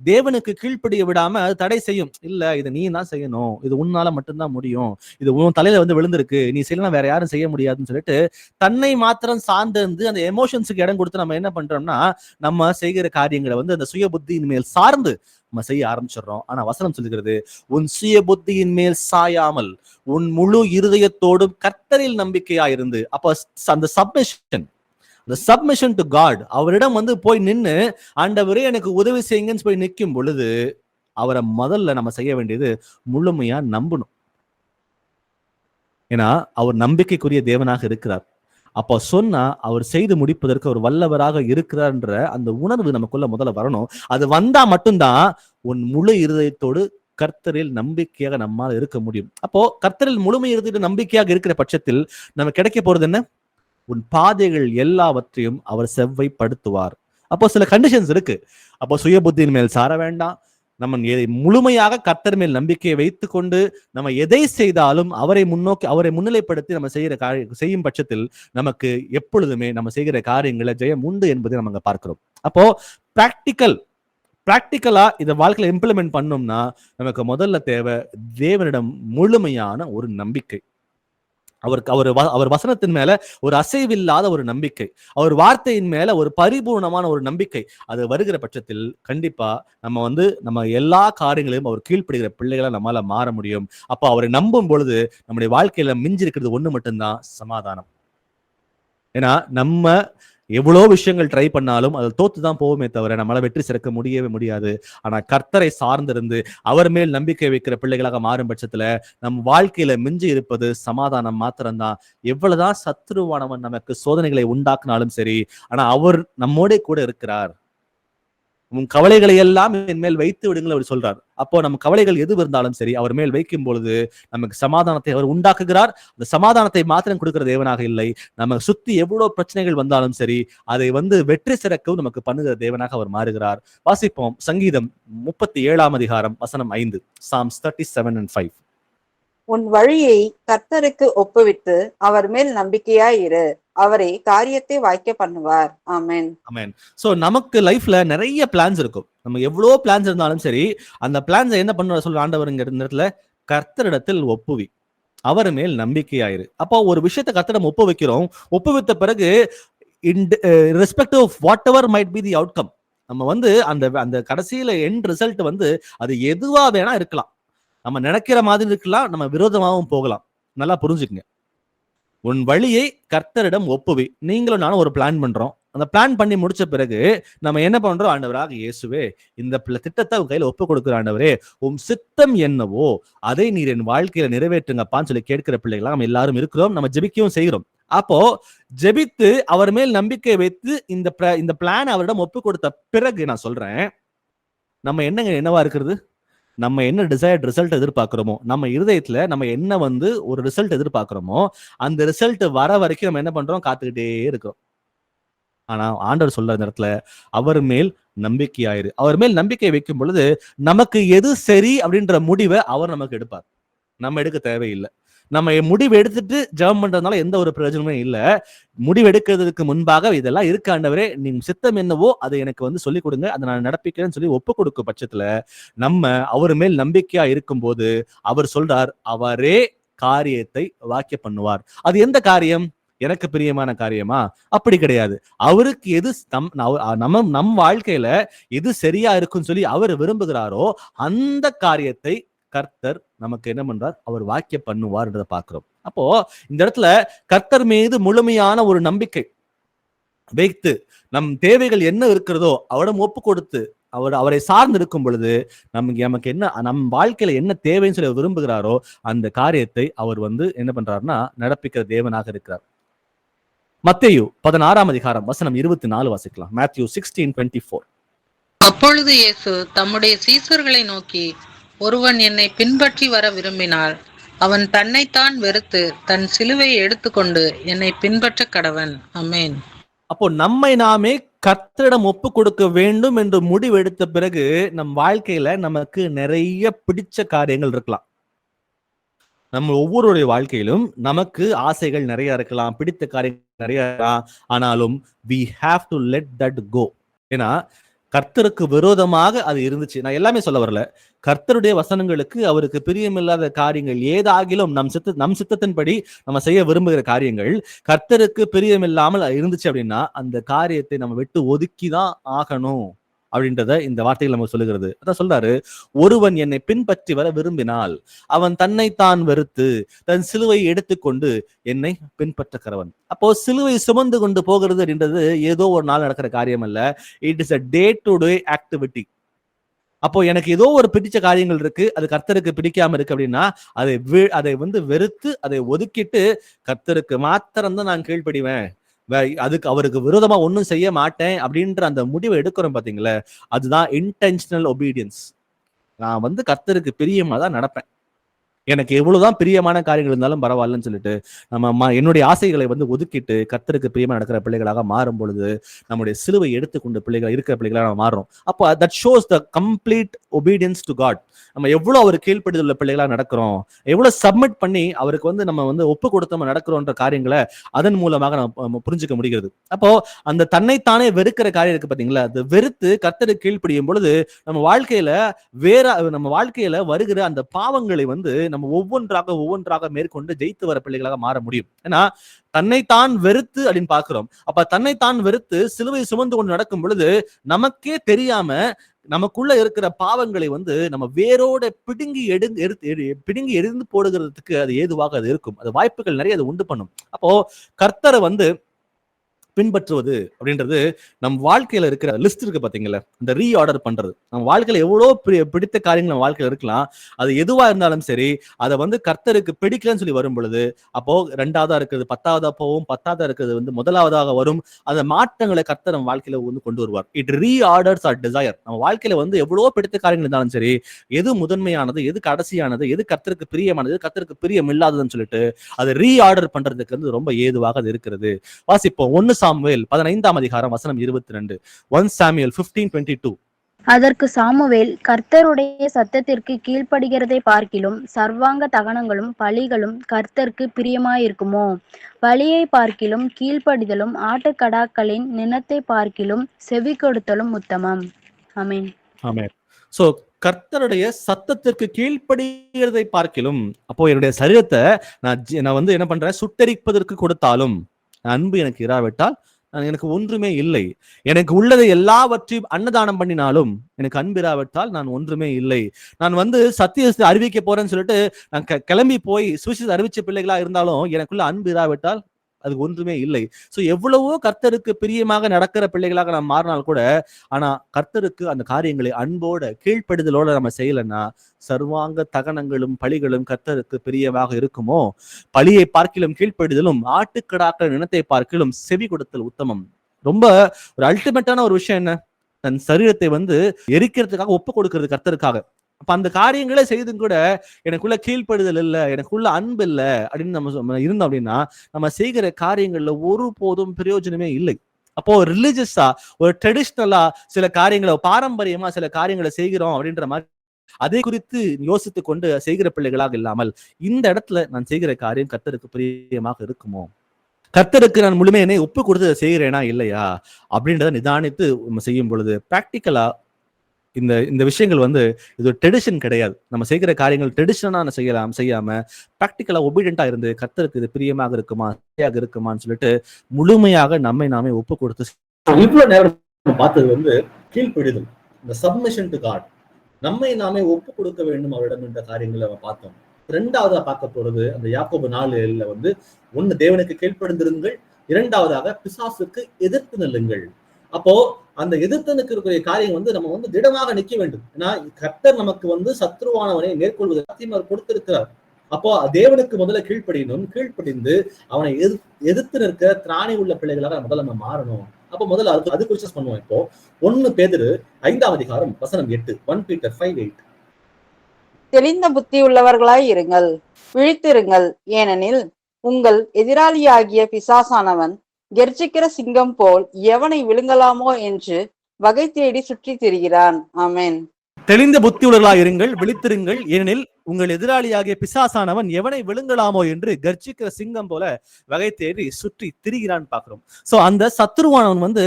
தேவனுக்கு கீழ்ப்படிய விடாம அது தடை செய்யும். இல்ல இது நீ தான் செய்யணும், இது உன்னால மட்டும்தான் முடியும், இது உன் தலையில வந்து விழுந்திருக்கு, நீ செய்யலாம் வேற யாரும் செய்ய முடியாதுன்னு சொல்லிட்டு தன்னை மாத்திரம் சார்ந்து அந்த எமோஷன்ஸுக்கு இடம் கொடுத்து நம்ம என்ன பண்றோம்னா நம்ம செய்கிற காரியங்களை வந்து அந்த சுய புத்தியின் மேல் சார்ந்து நம்ம செய்ய ஆரம்பிச்சிடறோம். ஆனா வசனம் சொல்லுகிறது, உன் சுய புத்தியின் மேல் சாயாமல் உன் முழு இருதயத்தோடும் கர்த்தரில் நம்பிக்கையா இருந்து. அப்ப அந்த சப்மிஷன் டு காட், அவரிடம் வந்து போய் நின்னு ஆண்டவரே எனக்கு உதவி செய்யுங்கன்னு போய் நிற்கும் பொழுது அவரை முதல்ல நம்ம செய்ய வேண்டியது முழுமையா நம்பணும். ஏன்னா அவர் நம்பிக்கைக்குரிய தேவனாக இருக்கிறார். அப்போ சொன்னா அவர் செய்து முடிப்பதற்கு அவர் வல்லவராக இருக்கிறார்ன்ற அந்த உணர்வு நமக்குள்ள முதல்ல வரணும். அது வந்தா மட்டும்தான் உன் முழு இருதயத்தோடு கர்த்தரில் நம்பிக்கையாக நம்மால் இருக்க முடியும். அப்போ கர்த்தரில் முழுமை இருந்துட்டு நம்பிக்கையாக இருக்கிற பட்சத்தில் நமக்கு கிடைக்க போறது என்ன? உன் பாதைகள் எல்லாவற்றையும் அவர் செவ்வைப்படுத்துவார். அப்போ சில கண்டிஷன்ஸ் இருக்கு. அப்போ சுய புத்தியின் மேல் சார வேண்டாம். நம்ம முழுமையாக கர்த்தர் மேல் நம்பிக்கையை வைத்துக் கொண்டு நம்ம எதை செய்தாலும் அவரை முன்னிலைப்படுத்தி நம்ம செய்யும் பட்சத்தில் நமக்கு எப்பொழுதுமே நம்ம செய்கிற காரியங்களை ஜெயம் உண்டு என்பதை நம்ம பார்க்கிறோம். அப்போ பிராக்டிக்கலா இதை வாழ்க்கையில இம்ப்ளிமெண்ட் பண்ணோம்னா நமக்கு முதல்ல தேவை தேவனிடம் முழுமையான ஒரு நம்பிக்கை. அவர் வசனத்தின் மேல ஒரு அசைவில்லாத ஒரு நம்பிக்கை, அவர் வார்த்தையின் மேல ஒரு பரிபூர்ணமான ஒரு நம்பிக்கை, அது வருகிற பட்சத்தில் கண்டிப்பா நம்ம எல்லா காரியங்களையும் அவர் கீழ்ப்படுகிற பிள்ளைகளை நம்மளால மாற முடியும். அப்ப அவரை நம்பும் பொழுது நம்முடைய வாழ்க்கையில மிஞ்சி இருக்கிறது ஒண்ணு மட்டும்தான், சமாதானம். ஏன்னா நம்ம எவ்வளோ விஷயங்கள் ட்ரை பண்ணாலும் அது தோத்துதான் போவோமே தவிர நம்மளால வெற்றி சிறக்க முடியவே முடியாது. ஆனா கர்த்தரை சார்ந்திருந்து அவர் மேல் நம்பிக்கை வைக்கிற பிள்ளைகளாக மாறும் பட்சத்துல நம் வாழ்க்கையில மிஞ்சி இருப்பது சமாதானம் மாத்திரம்தான். எவ்வளவுதான் சத்ருவானவன் நமக்கு சோதனைகளை உண்டாக்குனாலும் சரி, ஆனா அவர் நம்மோட கூட இருக்கிறார். உன் கவலைகளை எல்லாம் என் மேல் வைத்து விடுங்கள் அவர் சொல்றார். அப்போ நம்ம கவலைகள் எது இருந்தாலும் சரி அவர் மேல் வைக்கும் பொழுது நமக்கு சமாதானத்தை அவர் உண்டாக்குகிறார். அந்த சமாதானத்தை மாத்திரம் கொடுக்கிற தேவனாக இல்லை, நம்ம சுத்தி எவ்வளவு பிரச்சனைகள் வந்தாலும் சரி அதை வெற்றி சிறக்கவும் நமக்கு பண்ணுகிற தேவனாக அவர் மாறுகிறார். வாசிப்போம் சங்கீதம் 37ஆம் அதிகாரம் வசனம் 5. Psalms 37:5. உன் வழியை கர்த்தருக்கு ஒப்புவித்து அவர் மேல் நம்பிக்கையாயிரு, அவரே காரியத்தை வாய்க்க பண்ணுவார். ஆமென். ஆமென். சோ நமக்கு லைஃப்ல நிறைய பிளான்ஸ் இருக்கும். நம்ம எவ்வளவு பிளான்ஸ் இருந்தாலும் சரி அந்த பிளான்ஸ் என்ன பண்ண சொல்ற ஆண்டவருங்கிற இடத்துல கர்த்தரிடத்தில் ஒப்புவி, அவர் மேல் நம்பிக்கையாயிரு. அப்போ ஒரு விஷயத்தை கர்த்தரிடம் ஒப்புவிக்கிறோம். ஒப்புவித்த பிறகு irrespective of whatever might be the outcome, நம்ம அந்த கடைசியில எண்ட் ரிசல்ட் அது எதுவா வேணா இருக்கலாம். நம்ம நினைக்கிற மாதிரி இருக்கலாம், நம்ம விரோதமாகவும் போகலாம். நல்லா புரிஞ்சுக்கங்க. உன் வழியை கர்த்தரிடம் ஒப்புவி. நீங்களும் நானும் ஒரு பிளான் பண்றோம். அந்த பிளான் பண்ணி முடிச்ச பிறகு நம்ம என்ன பண்றோம்? ஆண்டவராக இயேசுவே, இந்த திட்டத்தை உங்க கையில ஒப்பு கொடுக்குற ஆண்டவரே, உம் சித்தம் என்னவோ அதை நீர் என் வாழ்க்கையில நிறைவேற்றுங்கப்பான்னு சொல்லி கேட்கிற பிள்ளைகளா நம்ம எல்லாரும் இருக்கிறோம். நம்ம ஜெபிக்கவும் செய்கிறோம். அப்போ ஜெபித்து அவர் மேல் நம்பிக்கை வைத்து இந்த பிளான் அவரிடம் ஒப்பு கொடுத்த பிறகு நான் சொல்றேன், நம்ம என்னவா இருக்கிறது? நம்ம என்ன டிசைர்ட் ரிசல்ட் எதிர்பார்க்கிறோமோ, நம்ம இருதயத்துல நம்ம என்ன ஒரு ரிசல்ட் எதிர்பார்க்கிறோமோ அந்த ரிசல்ட் வர வரைக்கும் நம்ம என்ன பண்றோம்? காத்துக்கிட்டே இருக்கிறோம். ஆனா ஆண்டவர் சொல்ற இடத்துல அவர் மேல் நம்பிக்கையாயிரு. அவர் மேல் நம்பிக்கை வைக்கும் பொழுது நமக்கு எது சரி அப்படின்ற முடிவை அவர் நமக்கு எடுப்பார். நம்ம எடுக்க தேவையில்லை. நம்ம முடிவு எடுத்துட்டு ஜெபம் பண்றதுனால எந்த ஒரு பிரயோஜனமே இல்லை. முடிவு எடுக்கிறதுக்கு முன்பாக இதெல்லாம் இருக்கு ஆண்டவரே, நீங்க சித்தம் என்னவோ அதை எனக்கு சொல்லிக் கொடுங்க, அதை நான் நடப்பிக்கிறேன்னு சொல்லி ஒப்பு கொடுக்கும் பட்சத்துல நம்ம அவர் மேல் நம்பிக்கையா இருக்கும் போது அவர் சொல்றார், அவரே காரியத்தை வாக்கிய பண்ணுவார். அது எந்த காரியம்? எனக்கு பிரியமான காரியமா? அப்படி கிடையாது. அவருக்கு எது நம் வாழ்க்கையில எது சரியா இருக்குன்னு சொல்லி அவர் விரும்புகிறாரோ அந்த காரியத்தை கர்த்தர் நமக்கு என்ன பண்றார்? அவர் வாக்கிய பண்ணுவார்ன்றத பார்க்கிறோம். அப்போ இந்த இடத்துல கர்த்தர் மீது முழுமையான ஒரு நம்பிக்கை வைத்து நம் தேவைகள் என்ன இருக்கிறதோ அவரிடம் ஒப்பு கொடுத்து அவரை சார்ந்து இருக்கும் பொழுது நமக்கு என்ன நம் வாழ்க்கையில என்ன தேவைன்னு சொல்லி விரும்புகிறாரோ அந்த காரியத்தை அவர் என்ன பண்றாருன்னா நடப்பிக்கிற தேவனாக இருக்கிறார். மத்தேயு 16 அதிகாரம் வசனம் 24 வாசிக்கலாம். Matthew 16:24. அப்பொழுது இயேசு தம்முடைய சீசர்களை நோக்கி, ஒருவன் என்னை பின்பற்றி வர விரும்பினால் அவன் தன்னைத்தான் வெறுத்து தன் சிலுவையை எடுத்துக்கொண்டு என்னை பின்பற்ற கடவன். ஆமென். அப்போ நம்மை நாமே கர்த்தரிடம் ஒப்பு கொடுக்க வேண்டும் என்று முடிவெடுத்த பிறகு நம் வாழ்க்கையில நமக்கு நிறைய பிடிச்ச காரியங்கள் இருக்கலாம். நம்ம ஒவ்வொருடைய வாழ்க்கையிலும் நமக்கு ஆசைகள் நிறைய இருக்கலாம், பிடித்த காரியங்கள் நிறைய இருக்கலாம். ஆனாலும் we have to let that go. ஏன்னா கர்த்தருக்கு விரோதமாக அது இருந்துச்சு. நான் எல்லாமே சொல்ல வரல. கர்த்தருடைய வசனங்களுக்கு அவருக்கு பிரியமில்லாத காரியங்கள் ஏதாகிலும் நம் சித்தத்தின்படி நம்ம செய்ய விரும்புகிற காரியங்கள் கர்த்தருக்கு பிரியமில்லாமல் இருந்துச்சு அப்படின்னா அந்த காரியத்தை நம்ம விட்டு ஒதுக்கிதான் ஆகணும் அப்படின்றத இந்த வார்த்தைகள் நம்ம சொல்லுகிறது. அதான் சொல்றாரு, ஒருவன் என்னை பின்பற்றி வர விரும்பினால் அவன் தன்னைத்தான் வெறுத்து தன் சிலுவை எடுத்துக்கொண்டு என்னை பின்பற்ற கடவன். அப்போ சிலுவை சுமந்து கொண்டு போகிறது அப்படின்றது ஏதோ ஒரு நாள் நடக்கிற காரியம் அல்ல. It is a day to day activity. அப்போ எனக்கு ஏதோ ஒரு பிடிச்ச காரியங்கள் இருக்கு, அது கர்த்தருக்கு பிடிக்காம இருக்கு அப்படின்னா அதை வெறுத்து அதை ஒதுக்கிட்டு கர்த்தருக்கு மாத்திரம்தான் நான் கீழ்ப்படிவேன், அதுக்கு அவருக்கு விரோதமா ஒன்றும் செய்ய மாட்டேன் அப்படின்ற அந்த முடிவை எடுக்கிறோம் பாத்தீங்களா, அதுதான் இன்டென்ஷனல் ஒபீடியன்ஸ். நான் கர்த்தருக்கு பிரியமா தான் நடப்பேன், எனக்கு எவ்வளவுதான் பிரியமான காரியங்கள் இருந்தாலும் பரவாயில்லன்னு சொல்லிட்டு நம்ம என்னுடைய ஆசைகளை ஒதுக்கிட்டு கர்த்தருக்கு பிரியமா நடக்கிற பிள்ளைகளாக மாறும் பொழுது நம்முடைய சிலுவை எடுத்துக்கொண்டு இருக்கிற பிள்ளைகளாக நம்ம மாறுறோம். அப்போ that shows the complete obedience to God. நம்ம எவ்வளவு அவர் கீழ்ப்படுதல் பிள்ளைகளாக நடக்கிறோம், எவ்வளவு சப்மிட் பண்ணி அவருக்கு நம்ம ஒப்பு கொடுத்தோம் நடக்கிறோன்ற காரியங்களை அதன் மூலமாக நம்ம புரிஞ்சுக்க முடிகிறது. அப்போ அந்த தன்னைத்தானே வெறுக்கிற காரியம் இருக்கு பாத்தீங்களா, அது வெறுத்து கர்த்தருக்கு கீழ்ப்படியும் பொழுது நம்ம வாழ்க்கையில வருகிற அந்த பாவங்களை நம்ம ஒவ்வொன்றாக மேற்கொண்டு ஜெயித்து வர பிள்ளைகளாக மாற முடியும். ஏன்னா தன்னைத்தான் வெறுத்து அப்படின்னு பாக்குறோம். அப்ப தன்னைத்தான் வெறுத்து சிலுவை சுமந்து கொண்டு நடக்கும் பொழுது நமக்கே தெரியாம நமக்குள்ள இருக்கிற பாவங்களை நம்ம வேரோட பிடுங்கி எரிந்து போடுகிறதுக்கு அது ஏதுவாக அது இருக்கும். அது வாய்ப்புகள் நிறைய அது உண்டு பண்ணும். அப்போ கர்த்தரை பின்பற்றுவது அப்படின்றது நம் வாழ்க்கையில இருக்கிற லிஸ்ட் இருக்கு பாத்தீங்களா, இந்த ரீஆர்டர் பண்றது. நம்ம வாழ்க்கையில எவ்வளவு பிடித்த காரியங்கள் நம்ம வாழ்க்கையில இருக்கலாம், அது எதுவா இருந்தாலும் சரி அதை கர்த்தருக்கு பிடிக்கலன்னு சொல்லி வரும் பொழுது அப்போ 2ஆவதா இருக்கிறது 10ஆவதா போகும், 10ஆவதா இருக்கிறது முதலாவதாக வரும். அந்த மாற்றங்களை கர்த்தர் நம்ம வாழ்க்கையில கொண்டு வருவார். It reorders our desire. நம்ம வாழ்க்கையில எவ்வளவோ பிடித்த காரியங்கள் இருந்தாலும் சரி, எது முதன்மையானது, எது கடைசியானது, எது கர்த்தருக்கு பிரியமானது, கர்த்தருக்கு பிரியம் இல்லாததுன்னு சொல்லிட்டு அதை ரீஆர்டர் பண்றதுக்கு ரொம்ப ஏதுவாக அது இருக்கிறது. வாசிப்போம் 1 சாமுவேல் 15 அதிகாரம் வசனம் 22. 1 Samuel 15:22. அதற்கு சாமுவேல், கர்த்தருடைய சத்தத்திற்கு கீழ்ப்படுகிறதை பார்க்கிலும் சர்வாங்க தகனங்களும் பலிகளும் கர்த்தருக்கு பிரியமாயிருக்குமோ? பலியை பார்க்கிலும் கீழ்ப்படிதலும் ஆட்டுக்கடாக்களின் நினத்தை பார்க்கிலும் செவி கொடுத்தலும் உத்தமம். ஆமென். ஆமென். சோ கர்த்தருடைய சத்தத்திற்கு கீழ்ப்படுகிறதை பார்க்கிலும், அப்போ என்னுடைய சரீரத்தை நான் என்ன பண்றேன், சுட்டரிப்பதற்கு கொடுத்தாலும் அன்பு எனக்கு இராவிட்டால் எனக்கு ஒன்றுமே இல்லை. எனக்கு உள்ளதை எல்லாவற்றையும் அன்னதானம் பண்ணினாலும் எனக்கு அன்பு இராவிட்டால் நான் ஒன்றுமே இல்லை. நான் சத்தியத்தை அறிவிக்க போறேன்னு சொல்லிட்டு நான் கிளம்பி போய் சுவிசேஷத்தை அறிவிச்ச பிள்ளைகளா இருந்தாலும் எனக்குள்ள அன்பு இராவிட்டால் அது ஒன்றுமே இல்லை. சோ எவ்வளவோ கர்த்தருக்கு பிரியமாக நடக்கிற பிள்ளைகளாக நாம் மாறினால் கூட, ஆனா கர்த்தருக்கு அந்த காரியங்களை அன்போட கீழ்ப்படுதலோட நம்ம செய்யலைன்னா சர்வாங்க தகனங்களும் பலிகளும் கர்த்தருக்கு பிரியமாக இருக்குமோ? பலியை பார்க்கிலும் கீழ்ப்படுதலும் ஆட்டுக்கடாக்கள் நினத்தை பார்க்கிலும் செவி கொடுத்தல் உத்தமம். ரொம்ப ஒரு அல்டிமேட்டான ஒரு விஷயம் என்ன, தன் சரீரத்தை எரிக்கிறதுக்காக ஒப்பு கொடுக்கிறது கர்த்தருக்காக. அப்ப அந்த காரியங்களே செய்தும் கூட எனக்குள்ள கீழ்ப்படுதல் இல்லை, எனக்குள்ள அன்பு இல்லை அப்படின்னு நம்ம இருந்தோம் அப்படின்னா நம்ம செய்கிற காரியங்கள்ல ஒருபோதும் பிரயோஜனமே இல்லை. அப்போ ரிலிஜியஸா ஒரு ட்ரெடிஷ்னலா சில காரியங்களை, பாரம்பரியமா சில காரியங்களை செய்கிறோம் அப்படின்ற மாதிரி அதை குறித்து யோசித்து கொண்டு செய்கிற பிள்ளைகளாக இல்லாமல், இந்த இடத்துல நான் செய்கிற காரியம் கர்த்தருக்கு பிரியமாக இருக்குமோ, கர்த்தருக்கு நான் முழுமையை ஒப்பு கொடுத்து செய்கிறேனா இல்லையா அப்படின்றத நிதானித்து செய்யும் பொழுது பிராக்டிக்கலா இந்த இந்த விஷயங்கள் வந்து இது ட்ரெடிஷன் கிடையாது. நம்ம செய்கிற காரியங்கள் ட்ரெடிஷனா செய்யாம ப்ராக்டிக்கலா ஒபீடியண்டா இருந்து கர்த்தருக்கு இது பிரியமாக இருக்குமா, சரியாக இருக்குமான்னு சொல்லிட்டு முழுமையாக நம்மை நாமே ஒப்பு கொடுத்து இவ்வளவு நேரம் நம்ம பார்த்தது வந்து கீழ்ப்படிதல், இந்த சப்மிஷன் டு காட், நம்மை நாமே ஒப்பு கொடுக்க வேண்டும் அவரிடம் என்ற காரியங்களை நம்ம பார்த்தோம். இரண்டாவதா பார்க்க போறது அந்த யாக்கோபு 4:7 வந்து, ஒண்ணு தேவனுக்கு கீழ்ப்படிந்திருங்கள், இரண்டாவதாக பிசாசுக்கு எதிர்த்து நில்லுங்கள். அப்போ அந்த எதிர்த்து நிற்கிற காரியம் வந்து நம்ம வந்து திடமாக நிற்க வேண்டும். ஏன்னா கர்த்தர் நமக்கு வந்து சத்ருவானவனை மேற்கொள்வது அவர் கொடுத்திருக்கிறார். அப்போ தேவனுக்கு முதல்ல கீழ்ப்படிந்து அவனை எதிர்த்து நிற்க திராணி உள்ள பிள்ளைகளாக முதல்ல நம்ம மாறணும். அப்போ முதல்ல அது குறிச்சு பண்ணுவோம். இப்போ 1 பேதுரு 5:8 1 Peter 5:8. தெளிந்த புத்தி உள்ளவர்களாய் இருங்கள், விழித்திருங்கள், ஏனெனில் உங்கள் எதிராளியாகிய பிசாசானவன் கெர்ச்சிக்கிற சிங்கம் போல் எவனை விழுங்கலாமோ என்று வகை தேடி சுற்றி திரிகிறான். ஆமென். தெளிந்த புத்தி உள்ளவர்களாய் இருங்கள், விழித்திருங்கள், ஏனெனில் உங்கள் எதிராளியாகிய பிசாசானவன் எவனை விழுங்கலாமோ என்று கர்ஜிக்கிற சிங்கம் போல வகை தேடி சுற்றி திரிகிறான்னு பாக்குறோம். சோ அந்த சத்ருவானவன் வந்து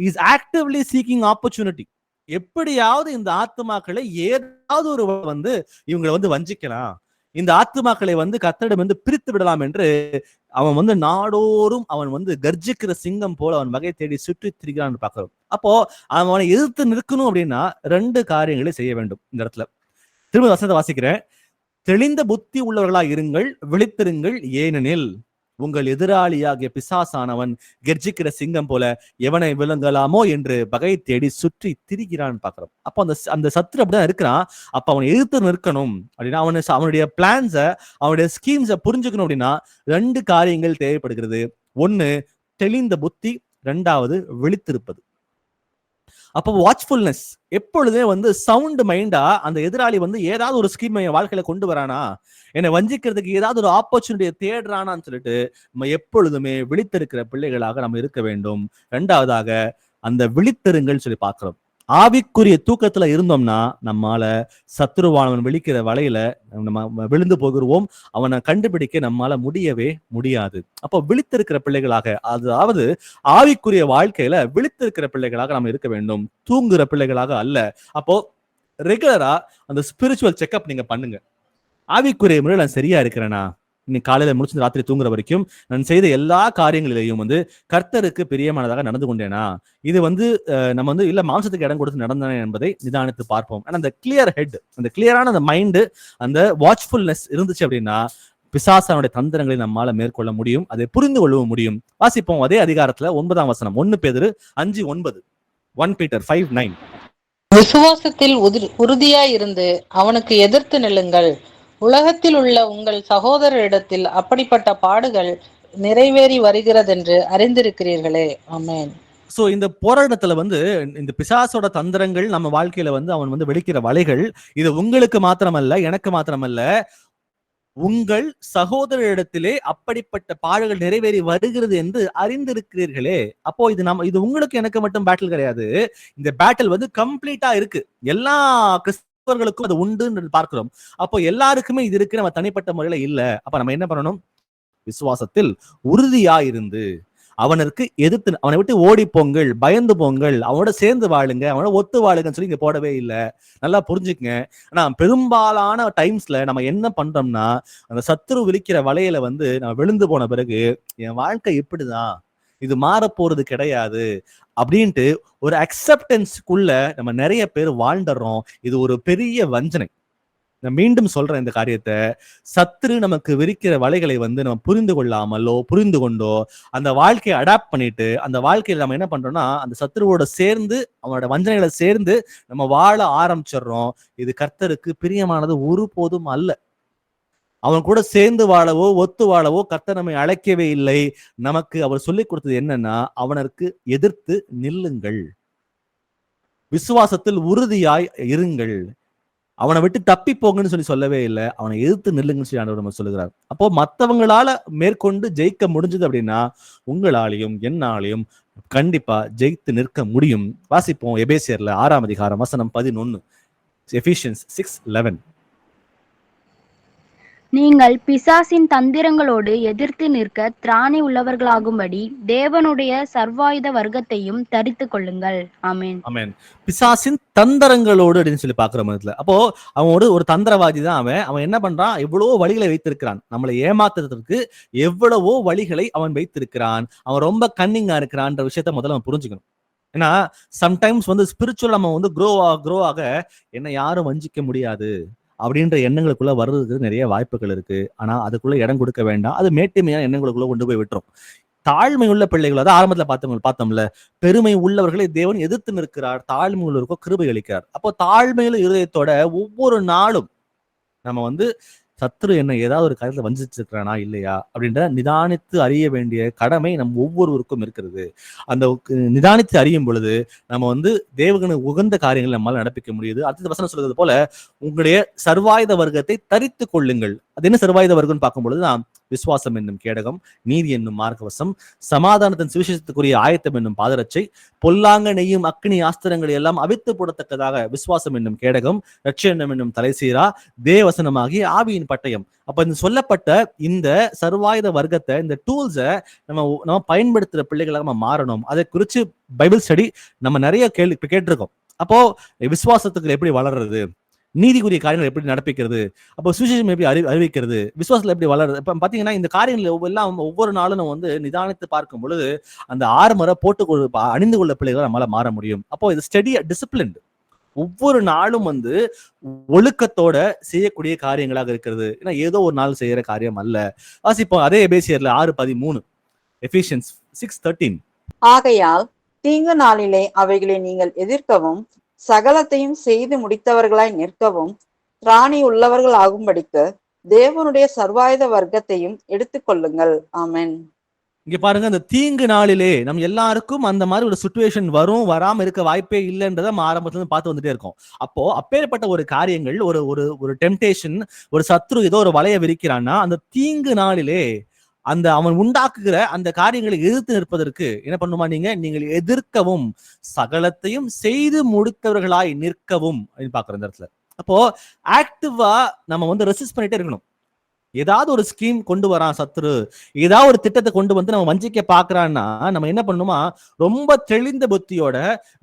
இஸ் ஆக்டிவ்லி சீக்கிங் ஆப்பர்ச்சுனிட்டி. எப்படியாவது இந்த ஆத்துமாக்களை ஏதாவது ஒரு வந்து இவங்களை வந்து வஞ்சிக்கலாம், இந்த ஆத்துமாக்களை வந்து கர்த்தரிடம் வந்து பிரித்து விடலாம் என்று அவன் வந்து நாடோறும் அவன் வந்து கர்ஜிக்கிற சிங்கம் போல அவன் வகை தேடி சுற்றி திரிகிறான்னு பாக்குறோம். அப்போ அவனை எதிர்த்து நிற்கணும் அப்படின்னா 2 காரியங்களை செய்ய வேண்டும். இந்த இடத்துல திரும்ப வசனத்தை வாசிக்கிறேன். தெளிந்த புத்தி உள்ளவர்களா இருங்கள், விழித்திருங்கள், ஏனெனில் உங்கள் எதிராளியாகிய பிசாசானவன் கெர்ஜிக்கிற சிங்கம் போல எவனை விழுங்கலாமோ என்று வகை தேடி சுற்றி திரிகிறான்னு பாக்குறோம். அப்போ அந்த சத்துரு அப்படிதான் இருக்கிறான். அப்ப அவனை எதிர்த்து நிற்கணும் அப்படின்னா அவனுடைய பிளான்ஸை, அவனுடைய ஸ்கீம்ஸை புரிஞ்சுக்கணும் அப்படின்னா 2 காரியங்கள் தேவைப்படுகிறது. 1 தெளிந்த புத்தி, 2 விழித்திருப்பது. அப்போ வாட்ச்ஃபுல்னஸ், எப்பொழுதே வந்து சவுண்ட் மைண்டா அந்த எதிராளி வந்து ஏதாவது ஒரு ஸ்கீம் என் வாழ்க்கையில கொண்டு வரானா, என்னை வஞ்சிக்கிறதுக்கு ஏதாவது ஒரு ஆப்பர்ச்சுனிட்டியை தேடுறானான்னு சொல்லிட்டு நம்ம எப்பொழுதுமே விழித்திருக்கிற பிள்ளைகளாக நம்ம இருக்க வேண்டும். 2வதாக அந்த விழித்திருங்கள் சொல்லி பார்க்கிறோம். ஆவிக்குரிய தூக்கத்துல இருந்தோம்னா நம்மால சத்துருவானவன் விழிக்கிற வலையில நம்ம விழுந்து போகிறோம். அவனை கண்டுபிடிக்க நம்மால முடியவே முடியாது. அப்போ விழித்திருக்கிற பிள்ளைகளாக, அதாவது ஆவிக்குரிய வாழ்க்கையில விழித்திருக்கிற பிள்ளைகளாக நம்ம இருக்க வேண்டும், தூங்குகிற பிள்ளைகளாக அல்ல. அப்போ ரெகுலரா அந்த ஸ்பிரிச்சுவல் செக்அப் நீங்க பண்ணுங்க. ஆவிக்குரிய முறையில் நான் சரியா இருக்கிறேனா, இன்னைக்கு காலையில முடிச்சு ராத்திரி தூங்குற வரைக்கும் நான் செய்த எல்லா காரியங்களிலையும் வந்து கர்த்தருக்கு பிரியமானதாக நடந்து கொண்டேனா, இது வந்து நம்ம வந்து இல்ல மாம்சத்துக்கு இடம் கொடுத்து நடந்தேன் என்பதை நிதானித்து பார்ப்போம். ஆனா அந்த கிளியர் ஹெட், அந்த கிளியரான அந்த மைண்டு, அந்த வாட்ச்ஃபுல்னஸ் இருந்துச்சு அப்படின்னா பிசாசானுடைய தந்திரங்களை நம்மால மேற்கொள்ள முடியும், அதை புரிந்து கொள்ளவும் முடியும். வாசிப்போம் அதே அதிகாரத்துல 9ஆம் வசனம், 1 பேதுரு 5:9 1 Peter 5:9. விசுவாசத்தில் உறுதியாய் இருந்து அவனுக்கு எதிர்த்து நில்லுங்கள். உலகத்தில் உள்ள உங்கள் சகோதரரிடத்தில் அப்படிப்பட்ட பாடுகள் நிறைவேறி வருகிறதென்று அறிந்திருக்கிறீர்களே. ஆமென். சோ இந்த போராட்டத்துல வந்து இந்த பிசாசோட தந்திரங்கள் நம்ம வாழ்க்கையில வந்து அவன் வந்து வெடிக்கிற வலைகள், இது உங்களுக்கு மாத்திரமல்ல, எனக்கு மாத்திரமல்ல, உங்கள் சகோதரரிடத்திலே அப்படிப்பட்ட பாடுகள் நிறைவேறி வருகிறது என்று அறிந்திருக்கிறீர்களே. அப்போ இது உங்களுக்கு எனக்கு மட்டும் பேட்டில் கிடையாது. இந்த பேட்டில் வந்து கம்ப்ளீட்டா இருக்கு, எல்லா கிறிஸ்தவர்களுக்கும் அது உண்டு பார்க்கிறோம். அப்போ எல்லாருக்குமே இது இருக்கு, நம்ம தனிப்பட்ட முறையில இல்ல. அப்ப நம்ம என்ன பண்ணணும்? விசுவாசத்தில் உறுதியா இருந்து அவனுக்கு எதிர்த்து, அவனை விட்டு ஓடி போங்கள், பயந்து போங்கள், அவனோட சேர்ந்து வாழுங்க, அவனோட ஒத்து வாழுங்கன்னு சொல்லி இங்க போடவே இல்லை. நல்லா புரிஞ்சுக்கங்க. ஆனா பெரும்பாலான டைம்ஸ்ல நம்ம என்ன பண்றோம்னா, அந்த சத்துரு விழிக்கிற வலையில வந்து நம்ம விழுந்து போன பிறகு என் வாழ்க்கை இப்படிதான், இது மாற போறது கிடையாது அப்படின்ட்டு ஒரு அக்செப்டன்ஸ்க்குள்ள நம்ம நிறைய பேர் வாழ்ந்துடுறோம். இது ஒரு பெரிய வஞ்சனை. நான் மீண்டும் சொல்றேன் இந்த காரியத்தை, சத்துரு நமக்கு விரிக்கிற வலைகளை வந்து நம்ம புரிந்து கொள்ளாமலோ புரிந்து கொண்டோ அந்த வாழ்க்கையை அடாப்ட் பண்ணிட்டு அந்த வாழ்க்கையில நம்ம என்ன பண்றோம்னா அந்த சத்துருவோட சேர்ந்து அவனோட வஞ்சனைகளை சேர்ந்து நம்ம வாழ ஆரம்பிச்சிடுறோம். இது கர்த்தருக்கு பிரியமானது ஒருபோதும் அல்ல. அவன் கூட சேர்ந்து வாழவோ ஒத்து வாழவோ கர்த்தர் நம்மை அழைக்கவே இல்லை. நமக்கு அவர் சொல்லிக் கொடுத்தது என்னன்னா, அவனுக்கு எதிர்த்து நில்லுங்கள், விசுவாசத்தில் உறுதியாய் இருங்கள், அவனை விட்டு தப்பி போங்கன்னு சொல்லவே இல்லை, அவனை எதிர்த்து நில்லுங்கன்னு சொல்லி ஆண்டவர் நம்ம சொல்லுகிறார். அப்போ மற்றவங்களால மேற்கொண்டு ஜெயிக்க முடிஞ்சது அப்படின்னா உங்களாலையும் என்னாலையும் கண்டிப்பா ஜெயித்து நிற்க முடியும். வாசிப்போம் எபேசியர்ல 6ஆம் அதிகாரம் வசனம் 11, எபிசியன்ஸ் 6:11. நீங்கள் பிசாசின் தந்திரங்களோடு எதிர்த்து நிற்க திராணி உள்ளவர்களாகும்படி தேவனுடைய சர்வாயுத வர்க்கத்தையும் தரித்து கொள்ளுங்கள். ஆமென். ஆமென். பிசாசின் தந்திரங்களோடு அப்படின்னு சொல்லி பாக்குறோம் இதுல. அப்போ அவன் ஒரு தந்திரவாதி தான். அவன் என்ன பண்றான், எவ்வளவோ வழிகளை வைத்திருக்கிறான். நம்மளை ஏமாத்துறதுக்கு எவ்வளவோ வழிகளை அவன் வைத்திருக்கிறான். அவன் ரொம்ப கன்னிங்கா இருக்கிறான்ற விஷயத்த முதல்ல அவன் புரிஞ்சுக்கணும். ஏன்னா சம்டைம்ஸ் ஸ்பிரிச்சுவல் நம்ம க்ரோ ஆக என்ன யாரும் வஞ்சிக்க முடியாது அப்படின்ற எண்ணங்களுக்குள்ள வர்றதுக்கு நிறைய வாய்ப்புகள் இருக்கு. ஆனா அதுக்குள்ள இடம் கொடுக்க வேண்டாம். அது மேட்டுமையான எண்ணங்களுக்குள்ள கொண்டு போய் விட்டுரும். தாழ்மை உள்ள பிள்ளைகள், அதான் ஆரம்பத்துல பார்த்தோம்ல, பெருமை உள்ளவர்களை தேவன் எதிர்த்து நிற்கிறார், தாழ்மை உள்ளவருக்கோ கிருபை அளிக்கிறார். அப்போ தாழ்மையுள்ள இருதயத்தோட ஒவ்வொரு நாளும் நம்ம சத்துரு என்ன ஏதாவது ஒரு காரியத்துல வஞ்சிச்சிருக்கிறானா இல்லையா அப்படின்ற நிதானித்து அறிய வேண்டிய கடமை நம்ம ஒவ்வொருவருக்கும் இருக்கிறது. அந்த நிதானித்து அறியும் பொழுது நம்ம தேவனுக்கு உகந்த காரியங்கள் நம்மளால நடப்பிக்க முடியுது. அடுத்த வசனம் சொல்றது போல உங்களுடைய சர்வாயுத வர்க்கத்தை தரித்து கொள்ளுங்கள். அது என்ன சர்வாயுத வர்க்கம்னு பார்க்கும் பொழுதுதான் விசுவாசம் என்னும் கேடகம், நீதி என்னும் மார்க்கவசம், சமாதானத்தின் சுவிசேஷத்துக்குரிய ஆயத்தம் என்னும் பாதரட்சை, பொல்லாங்க நெய்யும் அக்னி ஆஸ்திரங்களை எல்லாம் அவித்து போடத்தக்கதாக விசுவாசம் என்னும் கேடகம், ரட்சணம் என்னும் தலைசீரா, தேவசனமாகிய ஆவியின் பட்டயம். அப்ப இந்த சொல்லப்பட்ட இந்த சர்வாயுத வர்க்கத்தை, இந்த டூல்ஸை நம்ம பயன்படுத்துற பிள்ளைகளாக நம்ம மாறணும். அதை குறித்து பைபிள் ஸ்டடி நம்ம நிறைய கேட்டிருக்கோம். அப்போ விசுவாசத்துக்கு எப்படி வளர்றது, நீதிக்குரிய காரியங்கள் எப்படி நடப்பிக்கிறது, அப்போ சுவிசேஷம் எப்படி அறிவிக்கிறது, விசுவாசத்துல எப்படி வளருது. இப்ப பாத்தீங்கன்னா இந்த காரியங்கள் எல்லாம் ஒவ்வொரு நாளும் நம்ம நிதானித்து பார்க்கும் பொழுது அந்த ஆர்மரை அணிந்து கொள்ள பிள்ளைகளை நம்மளால மாற முடியும். அப்போ இது ஸ்டடி டிசிப்ளின், ஒவ்வொரு நாளும் ஒழுக்கத்தோட செய்யக்கூடிய காரியங்களாக இருக்கிறது. ஏன்னா ஏதோ ஒரு நாள் செய்யற காரியம் அல்ல. வாசிப்போம் அதே எபேசியர்ல 6:13, எபிசியன்ஸ் 6:13. ஆகையால் தீங்கு நாளிலே அவைகளை நீங்கள் எதிர்க்கவும் சகலத்தையும் செய்து முடித்தவர்களாய் நிற்கவும் திராணி உள்ளவர்கள் ஆகும்படிக்கு தேவனுடைய சர்வாயுத வர்க்கத்தையும் எடுத்துக்கொள்ளுங்கள். ஆமென். இங்க பாருங்க, அந்த தீங்கு நாளிலே நம்ம எல்லாருக்கும் அந்த மாதிரி ஒரு சிச்சுவேஷன் வரும், வராம இருக்க வாய்ப்பே இல்லைன்றத நம்ம ஆரம்பத்துல இருந்து பார்த்து வந்துட்டே இருக்கோம். அப்போ அப்பேற்பட்ட ஒரு காரியங்கள், ஒரு டெம்டேஷன், ஒரு சத்ரு ஏதோ ஒரு வலைய விரிக்கிறான்னா அந்த தீங்கு நாளிலே அவன் உண்டாக்குகிற அந்த காரியங்களை எதிர்த்து நிற்பதற்கு என்ன பண்ணுமா, நீங்கள் எதிர்க்கவும் சகலத்தையும் செய்து முடித்தவர்களாய் நிற்கவும் அப்படின்னு பாக்குறோம் இந்த இடத்துல. அப்போ ஆக்டிவா நம்ம ரெசிஸ்ட் பண்ணிட்டே இருக்கணும். ஏதாவது ஒரு ஸ்கீம் கொண்டு வரான் சத்துரு, ஏதாவது ஒரு திட்டத்தை கொண்டு நம்ம வஞ்சிக்க பாக்குறான்னா நம்ம என்ன பண்ணணுமா, ரொம்ப தெளிந்த புத்தியோட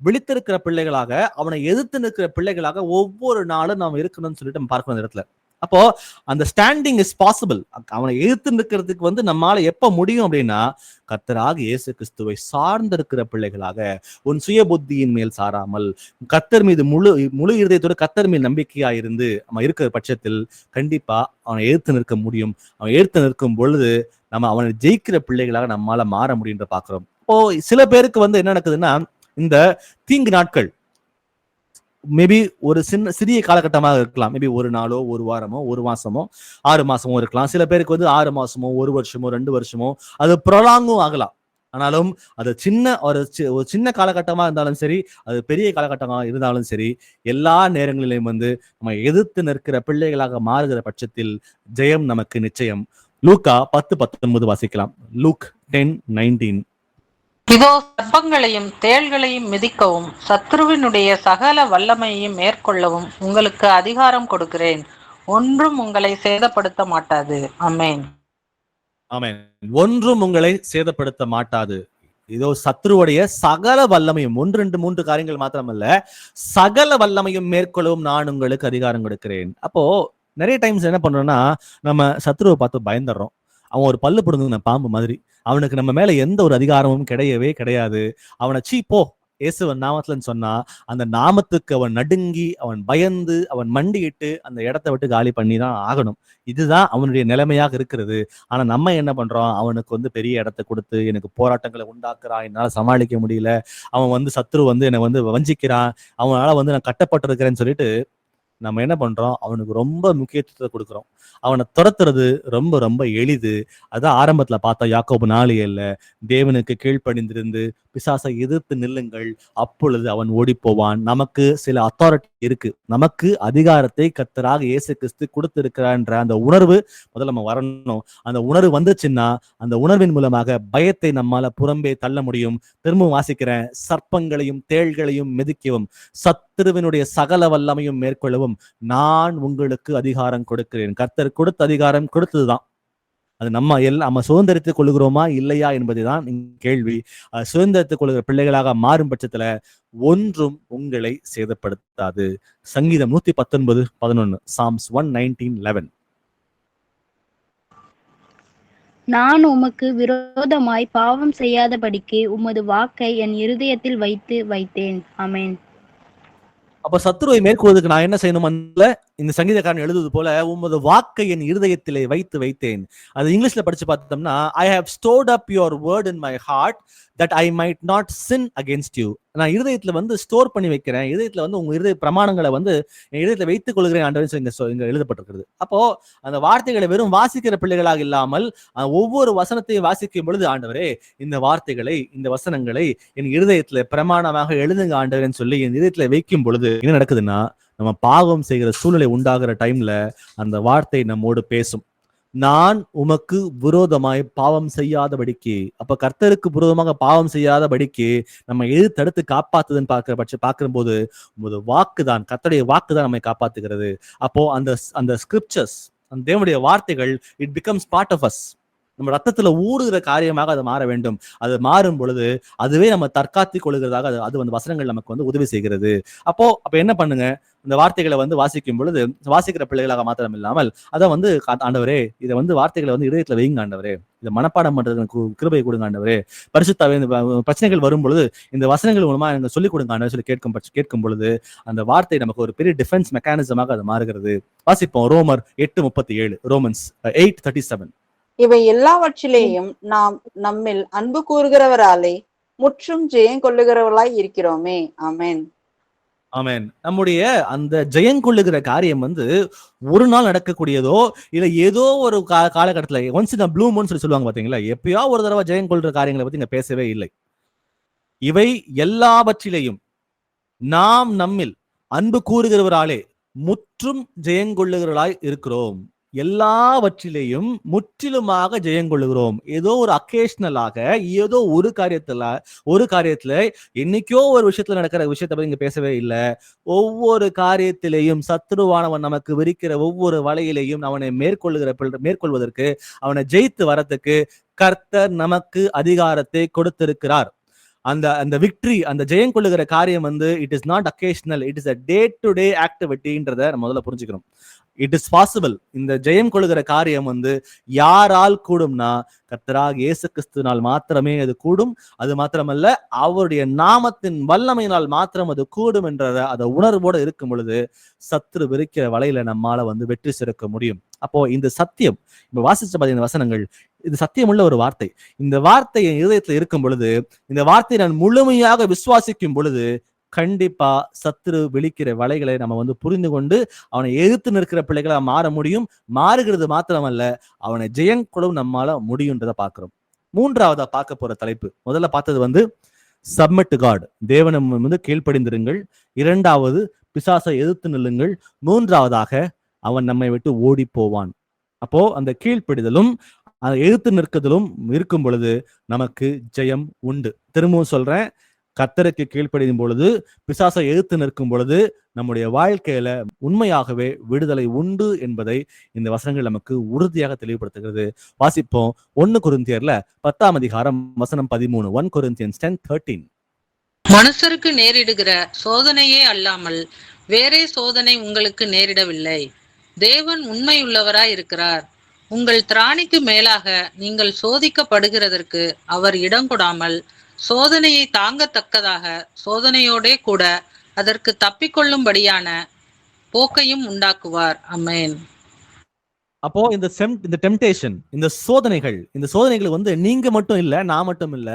விழித்திருக்கிற பிள்ளைகளாக, அவனை எதிர்த்து நிற்கிற பிள்ளைகளாக ஒவ்வொரு நாளும் நாம் இருக்கணும்னு சொல்லிட்டு நம்ம பார்க்கணும் இந்த இடத்துல. அப்போ அந்த ஸ்டாண்டிங் இஸ் பாசிபிள். அவனை எதிர்த்து நிற்கிறதுக்கு நம்மால எப்ப முடியும் அப்படின்னா, கர்த்தராக இயேசு கிறிஸ்துவை சார்ந்திருக்கிற பிள்ளைகளாக, உன் சுய புத்தியின் மேல் சாராமல் கர்த்தர் மீது முழு இருதயத்தோட கர்த்தர் மீது நம்பிக்கையா இருந்து நம்ம இருக்கிற பட்சத்தில் கண்டிப்பா அவனை எதிர்த்து நிற்க முடியும். அவன் எதிர்த்து நிற்கும் பொழுது நம்ம அவனை ஜெயிக்கிற பிள்ளைகளாக நம்மால மாற முடியுன்ற பாக்குறோம். இப்போ சில பேருக்கு என்ன நடக்குதுன்னா, இந்த தீங்கு நாட்கள் மேபி ஒரு சிறிய காலகட்டமாக இருக்கலாம். மேபி ஒரு நாளோ, ஒரு வாரமோ, ஒரு மாசமோ, 6 மாசமோ இருக்கலாம். சில பேருக்கு 6 மாசமோ, 1 வருஷமோ, 2 வருஷமோ, அது ப்ரொலாங்கும் ஆகலாம். ஆனாலும் அது ஒரு சின்ன காலகட்டமா இருந்தாலும் சரி, அது பெரிய காலகட்டமா இருந்தாலும் சரி, எல்லா நேரங்களிலும் நம்ம எதிர்த்து நிற்கிற பிள்ளைகளாக மாறுகிற பட்சத்தில் ஜெயம் நமக்கு நிச்சயம். லூக்கா 10:19 வாசிக்கலாம். லூக் 10:19. இதோ சர்ப்பங்களையும் தேள்களையும் மிதிக்கவும் சத்ருவினுடைய சகல வல்லமையையும் மேற்கொள்ளவும் உங்களுக்கு அதிகாரம் கொடுக்கிறேன், ஒன்றும் உங்களை சேதப்படுத்த மாட்டாது. ஆமென். ஆமென். ஒன்றும் உங்களை சேதப்படுத்த மாட்டாது. இதோ சத்ருவுடைய சகல வல்லமையும், 1, 2, 3 காரியங்கள் மாத்திரமல்ல, சகல வல்லமையும் மேற்கொள்ளவும் நான் உங்களுக்கு அதிகாரம் கொடுக்கிறேன். அப்போ நிறைய டைம்ஸ் என்ன பண்றோம்னா, நம்ம சத்ருவை பார்த்து பயந்துடுறோம். அவன் ஒரு பல்லு பிடுங்க பாம்பு மாதிரி, அவனுக்கு நம்ம மேல எந்த ஒரு அதிகாரமும் கிடையவே கிடையாது. அவனை போ இயேசுவன் நாமத்துலன்னு சொன்னா அந்த நாமத்துக்கு அவன் நடுங்கி, அவன் பயந்து, அவன் மண்டியிட்டு அந்த இடத்தை விட்டு காலி பண்ணி தான் ஆகணும். இதுதான் அவனுடைய நிலைமையாக இருக்கிறது. ஆனா நம்ம என்ன பண்றோம், அவனுக்கு பெரிய இடத்தை கொடுத்து எனக்கு போராட்டங்களை உண்டாக்குறான், என்னால சமாளிக்க முடியல, அவன் சத்ரு என்னை வஞ்சிக்கிறான், அவனால நான் கட்டப்பட்டிருக்கிறேன்னு சொல்லிட்டு நம்ம என்ன பண்றோம், அவனுக்கு ரொம்ப முக்கியத்துவத்தை கொடுக்குறோம். அவனை துரத்துறது ரொம்ப ரொம்ப எளிது. அதான் ஆரம்பத்துல பார்த்தா யாக்கோபு 4:7, தேவனுக்கு கீழ்ப்படிந்திருந்து பிசாசை எதிர்த்து நில்லுங்கள், அப்பொழுது அவன் ஓடி போவான். நமக்கு சில அத்தாரிட்டி இருக்கு, நமக்கு அதிகாரத்தை கர்த்தராக இயேசு கிறிஸ்து கொடுத்திருக்கிறான்ற அந்த உணர்வு முதல்ல நம்ம வரணும். அந்த உணர்வு வந்துச்சுன்னா அந்த உணர்வின் மூலமாக பயத்தை நம்மால புறம்பே தள்ள முடியும். திரும்பவும் வாசிக்கிறேன், சர்ப்பங்களையும் தேள்களையும் மிதிக்கவும் சத்துருவினுடைய சகல வல்லமையும் மேற்கொள்ளவும் நான் உங்களுக்கு அதிகாரம் கொடுக்கிறேன். கர்த்தர் கொடுத்த அதிகாரம் கொடுத்ததுதான். அது நம்ம சுதந்திரத்துக் கொள்கிறோமா இல்லையா என்பதுதான் கேள்வி. சுதந்திரத்துக் கொள்கிற பிள்ளைகளாக மாறும் பட்சத்துல ஒன்றும் உங்களை சேதப்படுத்தாது. சங்கீதம் 119:11, Psalms 119:11. நான் உமக்கு விரோதமாய் பாவம் செய்யாதபடிக்கு உமது வாக்கை என் இருதயத்தில் வைத்தேன். ஆமென். அப்ப சத்துருவை மேற்கொள்வதற்கு நான் என்ன செய்யணும்? இந்த சங்கீதக்காரன் எழுதுவது போல உமது வாக்கை என் இருதயத்திலே வைத்தேன். அது இங்கிலீஷ்ல படிச்சு பார்த்தோம்னா, I have stored up your word in my heart that I might not sin against you. நான் இருதயத்துல ஸ்டோர் பண்ணி வைக்கிறேன். இருதயத்துல உங்க இருதய பிரமாணங்களை என் இருதயத்துல வைத்துக் கொள்கிறேன் ஆண்டவரே இங்க எழுதப்பட்டிருக்கிறது. அப்போ அந்த வார்த்தைகளை வெறும் வாசிக்கிற பிள்ளைகளாக இல்லாமல் ஒவ்வொரு வசனத்தையும் வாசிக்கும் பொழுது, ஆண்டவரே இந்த வார்த்தைகளை, இந்த வசனங்களை என் இருதயத்துல பிரமாணமாக எழுதுங்க ஆண்டவரேன்னு சொல்லி என் இருதயத்துல வைக்கும் பொழுது என்ன நடக்குதுன்னா, நம்ம பாவம் செய்கிற சூழ்நிலை உண்டாகிற டைம்ல அந்த வார்த்தை நம்மோடு பேசும். நான் உமக்கு விரோதமாய் பாவம் செய்யாதபடிக்கு. அப்ப கர்த்தருக்கு விரோதமாக பாவம் செய்யாதபடிக்கு நம்ம எது தடுத்து காப்பாத்துதுன்னு பார்க்கும்போது உமது வாக்குதான், கர்த்தருடைய வாக்குதான் நம்மை காப்பாத்துகிறது. அப்போ அந்த ஸ்கிரிப்சர்ஸ், அந்த தேவனுடைய வார்த்தைகள், it becomes part of us. நம்ம ரத்தத்துல ஊறுகிற காரியமாக அது மாற வேண்டும். அது மாறும் பொழுது அதுவே நம்ம தற்காத்து கொள்கிறதாக அது வசனங்கள் நமக்கு உதவி செய்கிறது. அப்போ என்ன பண்ணுங்க, இந்த வார்த்தைகளை வாசிக்கும் பொழுது வாசிக்கிற பிள்ளைகளாக மாத்திரம் இல்லாமல் அதை ஆண்டவரே இதை வார்த்தைகளை இதயத்துல வைங்க ஆண்டவரே, இதை மனப்பாடம் பண்றதுக்கு கிருபை கொடுங்க ஆண்டவரே, பரிசுத்தாவே இந்த பிரச்சனைகள் வரும் பொழுது இந்த வசனங்கள் மூலமா எனக்கு சொல்லிக் கொடுங்க ஆண்டவரே சொல்லி கேட்கும் பொழுது அந்த வார்த்தை நமக்கு ஒரு பெரிய டிஃபென்ஸ் மெக்கானிசமாக அது மாறுகிறது. வாசிப்போம் ரோமர் 8:37, Romans 8:37. இவை எல்லாவற்றிலேயும் நாம் நம்மில் அன்பு கூறுகிறவராலே முற்றும் ஜெயம் கொள்ளுகிறவர்களாய் இருக்கிறோமே. ஆமென். ஆமென். நம்முடைய அந்த ஜெயங்கொள்ளுகிற காரியம் ஒரு நாள் நடக்கக்கூடியதோ இல்ல ஏதோ ஒரு காலகட்டத்துல ஒன்ஸ் இந்த ப்ளூ மூன் சொல்லுவாங்க பாத்தீங்களா, எப்பயோ ஒரு தடவை ஜெயங்கொள்ற காரியங்களை பத்தி இங்க பேசவே இல்லை. இவை எல்லாவற்றிலேயும் நாம் நம்மில் அன்பு கூறுகிறவராலே முற்றும் ஜெயங்கொள்ளுகிறவர்களாய் இருக்கிறோம். எல்லாவற்றிலேயும் முற்றிலுமாக ஜெயங்கொள்ளுகிறோம். ஏதோ ஒரு அக்கேஷனலாக, ஏதோ ஒரு காரியத்துல என்னைக்கோ ஒரு விஷயத்துல நடக்கிற விஷயத்தை பத்தி இங்க பேசவே இல்லை. ஒவ்வொரு காரியத்திலேயும் சத்துருவானவன் நமக்கு விரிக்கிற ஒவ்வொரு வலையிலையும் அவனை மேற்கொள்வதற்கு, அவனை ஜெயித்து வரத்துக்கு கர்த்தர் நமக்கு அதிகாரத்தை கொடுத்திருக்கிறார். அந்த விக்டரி, அந்த ஜெயம் கொள்ளுகிற காரியம் it is not occasional, it is a day to day ஆக்டிவிட்டின்றத நம்ம முதல்ல புரிஞ்சுக்கணும். It is possible. இந்த ஜெயம் கொள்ளுகிற காரியம் யாரால் கூடும்னா கர்த்தராகிய இயேசு கிறிஸ்துவினால் மாத்திரமே அது கூடும். அது மாத்திரமல்ல, அவருடைய நாமத்தின் வல்லமையினால் மாத்திரம் அது கூடும் என்றத அதை உணர்வோடு இருக்கும் பொழுது சத்துரு விரிக்கிற வலையில நம்மால வெற்றி சிறக்க முடியும். அப்போ இந்த சத்தியம், இப்ப வாசிச்ச பாத்தீங்கன்னா வசனங்கள், இது சத்தியம் உள்ள ஒரு வார்த்தை. இந்த வார்த்தை என் இதயத்துல இருக்கும் பொழுது, இந்த வார்த்தையை நான் முழுமையாக விசுவாசிக்கும் பொழுது கண்டிப்பா சத்துரு விழிக்கிற வலைகளை நம்ம புரிந்து கொண்டு அவனை எதிர்த்து நிற்கிற பிள்ளைகளா மாற முடியும். மாறுகிறது மாத்திரமல்ல, அவனை ஜெயங்கொள்ளும் நம்மால முடியுன்றதை பார்க்கிறோம். மூன்றாவதா பார்க்க போற தலைப்பு, முதல்ல பார்த்தது சப்மிட் டு காட், தேவனை கீழ்ப்படிந்திருங்கள். இரண்டாவது, பிசாசை எதிர்த்து நில்லுங்கள். மூன்றாவதாக, அவன் நம்மை விட்டு ஓடி போவான். அப்போ அந்த கீழ்ப்படிதலும் அதை எதிர்த்து நிற்குதலும் இருக்கும் பொழுது நமக்கு ஜெயம் உண்டு. திரும்பவும் சொல்றேன், கர்த்தருக்கு கீழ்ப்படியும் பொழுது, பிசாசை எதிர்த்து நிற்கும் பொழுது நம்முடைய வாழ்க்கையில உண்மையாகவே விடுதலை உண்டு என்பதை இந்த வசனங்கள் நமக்கு உறுதியாக தெளிவுபடுத்துகிறது. வாசிப்போம் 1 கொரிந்தியர்ல 10ஆம் அதிகாரம் வசனம் 13. 1 Corinthians 10:13. மனுஷருக்கு நேரிடுகிற சோதனையே அல்லாமல் வேறே சோதனை உங்களுக்கு நேரிடவில்லை. தேவன் உண்மையுள்ளவராய் இருக்கிறார். உங்கள் திராணிக்கு மேலாக நீங்கள் சோதிக்கப்படுகிறதற்கு அவர் இடம் கொடாமல் சோதனையை தாங்கத்தக்கதாக சோதனையோடே கூட அதற்கு தப்பிக்கொள்ளும்படியான போக்கையும் உண்டாக்குவார். ஆமென். அப்போ இந்த டெம்டேஷன், இந்த சோதனைகள் நீங்க மட்டும் இல்ல, நான் மட்டும் இல்ல,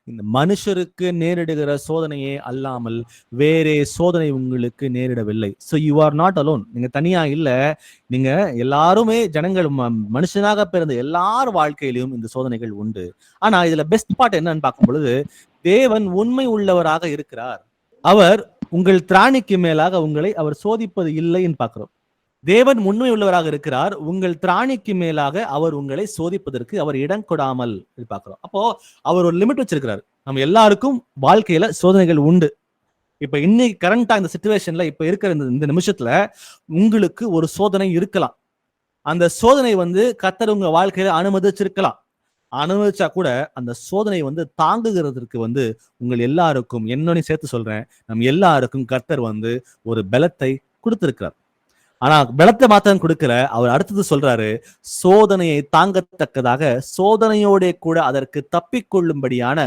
இந்த மனுஷருக்கு நேரிடுகிற சோதனையே அல்லாமல் வேறே சோதனை உங்களுக்கு நேரிடவில்லை. So you are not alone. நீங்க தனியா இல்ல, நீங்க எல்லாருமே ஜனங்கள், மனுஷனாக பிறந்த எல்லார் வாழ்க்கையிலும் இந்த சோதனைகள் உண்டு. ஆனா இதுல பெஸ்ட் பார்ட் என்னன்னு பார்க்கும் பொழுது, தேவன் உண்மை உள்ளவராக இருக்கிறார். அவர் உங்கள் திராணிக்கு மேலாக உங்களை அவர் சோதிப்பது இல்லைன்னு பார்க்கிறோம். தேவன் உண்மை உள்ளவராக இருக்கிறார். உங்கள் திராணிக்கு மேலாக அவர் உங்களை சோதிப்பதற்கு அவர் இடம் கொடாமல் பார்க்கிறோம். அப்போ அவர் ஒரு லிமிட் வச்சிருக்கிறார். நம்ம எல்லாருக்கும் வாழ்க்கையில சோதனைகள் உண்டு. இப்ப இன்னைக்கு கரண்டா இந்த சிச்சுவேஷன்ல இப்ப இருக்கிற இந்த நிமிஷத்துல உங்களுக்கு ஒரு சோதனை இருக்கலாம். அந்த சோதனை கர்த்தர் உங்க வாழ்க்கையில அனுமதிச்சிருக்கலாம். அனுமதிச்சா கூட அந்த சோதனை தாங்குகிறதுக்கு உங்கள் எல்லாருக்கும், என்னன்னு சேர்த்து சொல்றேன், நம்ம எல்லாருக்கும் கர்த்தர் ஒரு பலத்தை கொடுத்திருக்கிறார். ஆனா பலத்தை மாத்திரம் கொடுக்கல, அவர் அடுத்தது சொல்றாரு, சோதனையை தாங்கத்தக்கதாக சோதனையோட கூட அதற்கு தப்பிக்கொள்ளும்படியான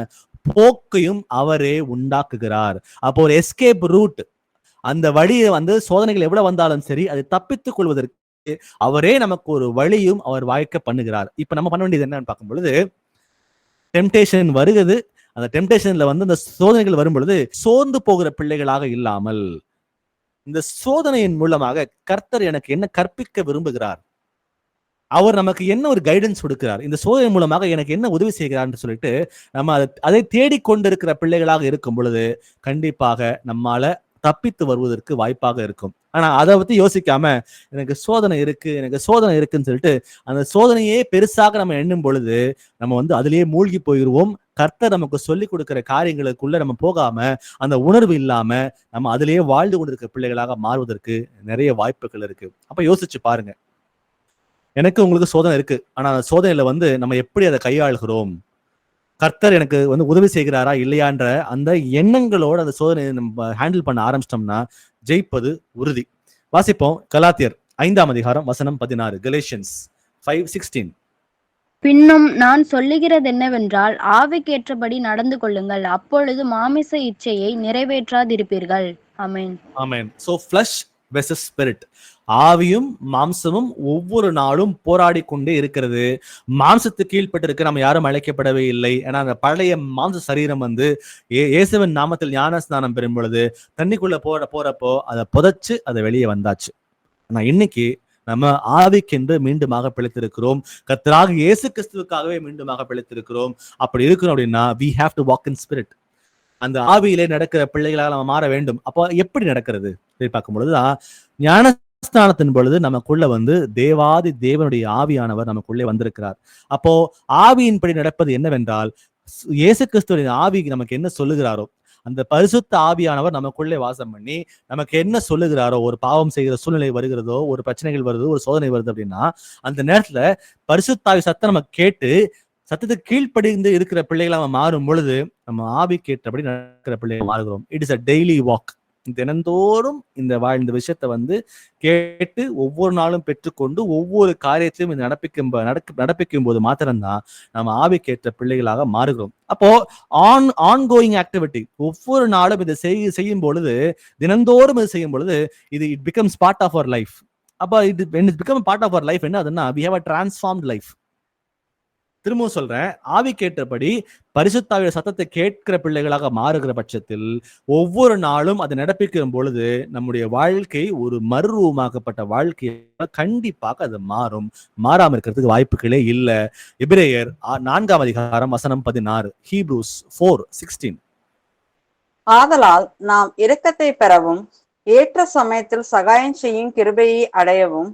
போக்கையும் அவரே உண்டாக்குகிறார். அப்போ ஒரு எஸ்கேப் ரூட், அந்த வழியை சோதனைகள் எவ்வளவு வந்தாலும் சரி அதை தப்பித்துக் கொள்வதற்கு அவரே நமக்கு ஒரு வழியும் அவர் வாய்க்க பண்ணுகிறார். இப்ப நம்ம பண்ண வேண்டியது என்னன்னு பார்க்கும் பொழுது, டெம்டேஷன் வருகிறது. அந்த டெம்டேஷன்ல அந்த சோதனைகள் வரும் பொழுது சோர்ந்து போகிற பிள்ளைகளாக இல்லாமல், இந்த சோதனையின் மூலமாக கர்த்தர் எனக்கு என்ன கற்பிக்க விரும்புகிறார், அவர் நமக்கு என்ன ஒரு கைடன்ஸ் கொடுக்கிறார், இந்த சோதனை மூலமாக எனக்கு என்ன உதவி செய்கிறார் சொல்லிட்டு நம்ம அதை தேடிக்கொண்டிருக்கிற பிள்ளைகளாக இருக்கும் பொழுது கண்டிப்பாக நம்மால தப்பித்து வருவதற்கு வாய்ப்பாக இருக்கும். ஆனா அதை பத்தி யோசிக்காம எனக்கு சோதனை இருக்குன்னு சொல்லிட்டு அந்த சோதனையே பெருசாக நம்ம எண்ணும் பொழுது நம்ம அதிலேயே மூழ்கி போயிடுவோம். கர்த்தர் நமக்கு சொல்லி கொடுக்கிற காரியங்களுக்குள்ள நம்ம போகாம, அந்த உணர்வு இல்லாம நம்ம அதிலேயே வாழ்ந்து கொண்டிருக்கிற பிள்ளைகளாக மாறுவதற்கு நிறைய வாய்ப்புகள் இருக்கு. அப்ப யோசிச்சு பாருங்க, எனக்கு உங்களுக்கு சோதனை இருக்கு, ஆனா அந்த சோதனையில நம்ம எப்படி அதை கையாளுகிறோம், கர்த்தர் எனக்கு உதவி செய்கிறாரா இல்லையான்ற அந்த எண்ணங்களோட அந்த சோதனையை நம்ம ஹேண்டில் பண்ண ஆரம்பிச்சிட்டோம்னா ஜெயிப்பது உறுதி. வாசிப்போம் கலாத்தியர் 5ஆம் அதிகாரம் வசனம் 16. கலேஷியன்ஸ் 5:16. பின்னும் நான் சொல்லுகிறது என்னவென்றால், ஆவிக்கேற்றபடி நடந்து கொள்ளுங்கள், அப்பொழுது மாமிச இச்சையை நிறைவேற்றாதிருப்பீர்கள். ஆமென். ஆமென். சோ ஃப்ளஷ் வெர்சஸ் ஸ்பிரிட், ஆவியும் மாம்சமும் ஒவ்வொரு நாளும் போராடி கொண்டே இருக்கிறது. மாம்சத்துக்கு கீழ்பட்டு நம்ம யாரும் அழைக்கப்படவே இல்லை. ஏன்னா அந்த பழைய மாம்ச சரீரம் இயேசுவின் நாமத்தில் ஞான ஸ்நானம் பெறும் பொழுது தண்ணிக்குள்ள போறப்போ அதை புதைச்சு அதை வெளியே வந்தாச்சு. ஆனா இன்னைக்கு நம்ம ஆவிக்கென்று மீண்டுமாக பிழைத்திருக்கிறோம். கர்த்தராகிய இயேசு கிறிஸ்துவுக்காகவே மீண்டுமாக பிழைத்திருக்கிறோம். அப்படி இருக்கணும் அப்படின்னா we have to walk in spirit. அந்த ஆவியிலே நடக்கிற பிள்ளைகளாக நம்ம மாற வேண்டும். அப்போ எப்படி நடக்கிறது பார்க்கும் பொழுதுதான், ஞானஸ்தானத்தின் பொழுது நமக்குள்ள தேவாதி தேவனுடைய ஆவியானவர் நமக்குள்ளே வந்திருக்கிறார். அப்போ ஆவியின்படி நடப்பது என்னவென்றால், இயேசு கிறிஸ்துவின் ஆவி நமக்கு என்ன சொல்லுகிறாரோ, அந்த பரிசுத்த ஆவியானவர் நமக்குள்ளே வாசம் பண்ணி நமக்கு என்ன சொல்லுகிறாரோ, ஒரு பாவம் செய்கிற சூழ்நிலை வருகிறதோ, ஒரு பிரச்சனைகள் வருதோ, ஒரு சோதனை வருது அப்படின்னா அந்த நேரத்துல பரிசுத்த ஆவி சத்தம் நம்ம கேட்டு சத்தத்துக்கு கீழ்ப்படிந்து இருக்கிற பிள்ளைகளை நம்ம மாறும் பொழுது நம்ம ஆவிக்கேற்றபடி நடக்கிற பிள்ளைகளை மாறுகிறோம். It is a daily walk. தினந்தோறும் இந்த விஷயத்த கேட்டு ஒவ்வொரு நாளும் பெற்றுக்கொண்டு ஒவ்வொரு காரியத்திலும் இது நடப்பிக்கும் போது மாத்திரம்தான் நம்ம ஆவிக்கேற்ற பிள்ளைகளாக மாறுகிறோம். அப்போ ஆன்கோயிங் ஆக்டிவிட்டி, ஒவ்வொரு நாளும் இதை செய்யும் பொழுது, தினந்தோறும் இது செய்யும் பொழுது it becomes part of our life. அப்போ it become part of our life என்ன அதுன்னா, we have a transformed life. திரும்பவும் சொல்றேன், ஆவிக்கேற்றபடி பரிசுத்தாவிய சத்தத்தை கேட்கிற பிள்ளைகளாக மாறுகிற பட்சத்தில் ஒவ்வொரு நாளும் அதை நடப்பிக்கும் பொழுது நம்முடைய வாழ்க்கை ஒரு மறுரூபமாக்கப்பட்ட வாழ்க்கையாக கண்டிப்பாக அது மாறும். மாறாம இருக்கிறதுக்கு வாய்ப்புகளே இல்லை. எபிரேயர் 4ஆம் அதிகாரம் வசனம் 16. ஹீப்ரூஸ் 4:16. ஆதலால் நாம் இரக்கத்தை பெறவும் ஏற்ற சமயத்தில் சகாயம் செய்யும் கிருபையை அடையவும்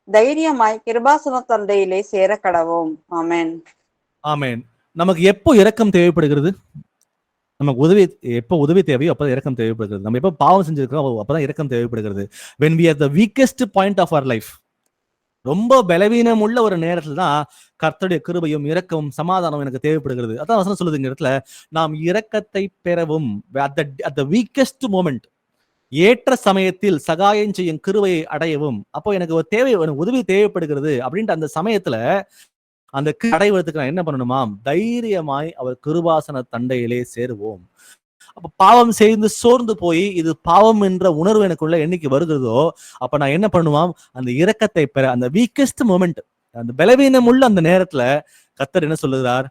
தைரியமாய் கிருபாசன தந்தையிலே சேர கடவோம். ஆமென். ஆமென். நமக்கு எப்போ இரக்கம் தேவைப்படுகிறது? நமக்கு எப்போ உதவி தேவையோ அப்பதான் இரக்கம் தேவைப்படுகிறது. நம்ம எப்போ பாவம் செஞ்சிருக்கிறோம் அப்பதான் இரக்கம் தேவைப்படுகிறது. when we are the weakest point of our life, ரொம்ப பலவீனம் உள்ள ஒரு நேரத்துல தான் கர்த்தருடைய கிருபையும் இரக்கமும் சமாதானம் எனக்கு தேவைப்படுகிறது. அதான் வசனம் சொல்லுது இந்த இடத்துல, நாம் இரக்கத்தை பெறவும் at the weakest moment, ஏற்ற சமயத்தில் சகாயம் செய்யும் கிருபையை அடையவும். அப்போ எனக்கு ஒரு உதவி தேவைப்படுகிறது அப்படின்ட்டு அந்த சமயத்துல அந்த அடைவதற்கு நான் என்ன பண்ணணுமா, தைரியமாய் அவர் கிருபாசன தண்டையிலே சேருவோம். அப்ப பாவம் செய்து சோர்ந்து போய் இது பாவம் என்ற உணர்வு எனக்குள்ள என்னைக்கு வருகிறதோ அப்ப நான் என்ன பண்ணுவான், அந்த இரக்கத்தை பெற, அந்த வீக்கஸ்ட் மொமெண்ட், அந்த பலவீனம் உள்ள அந்த நேரத்துல கர்த்தர் என்ன சொல்லுகிறார்,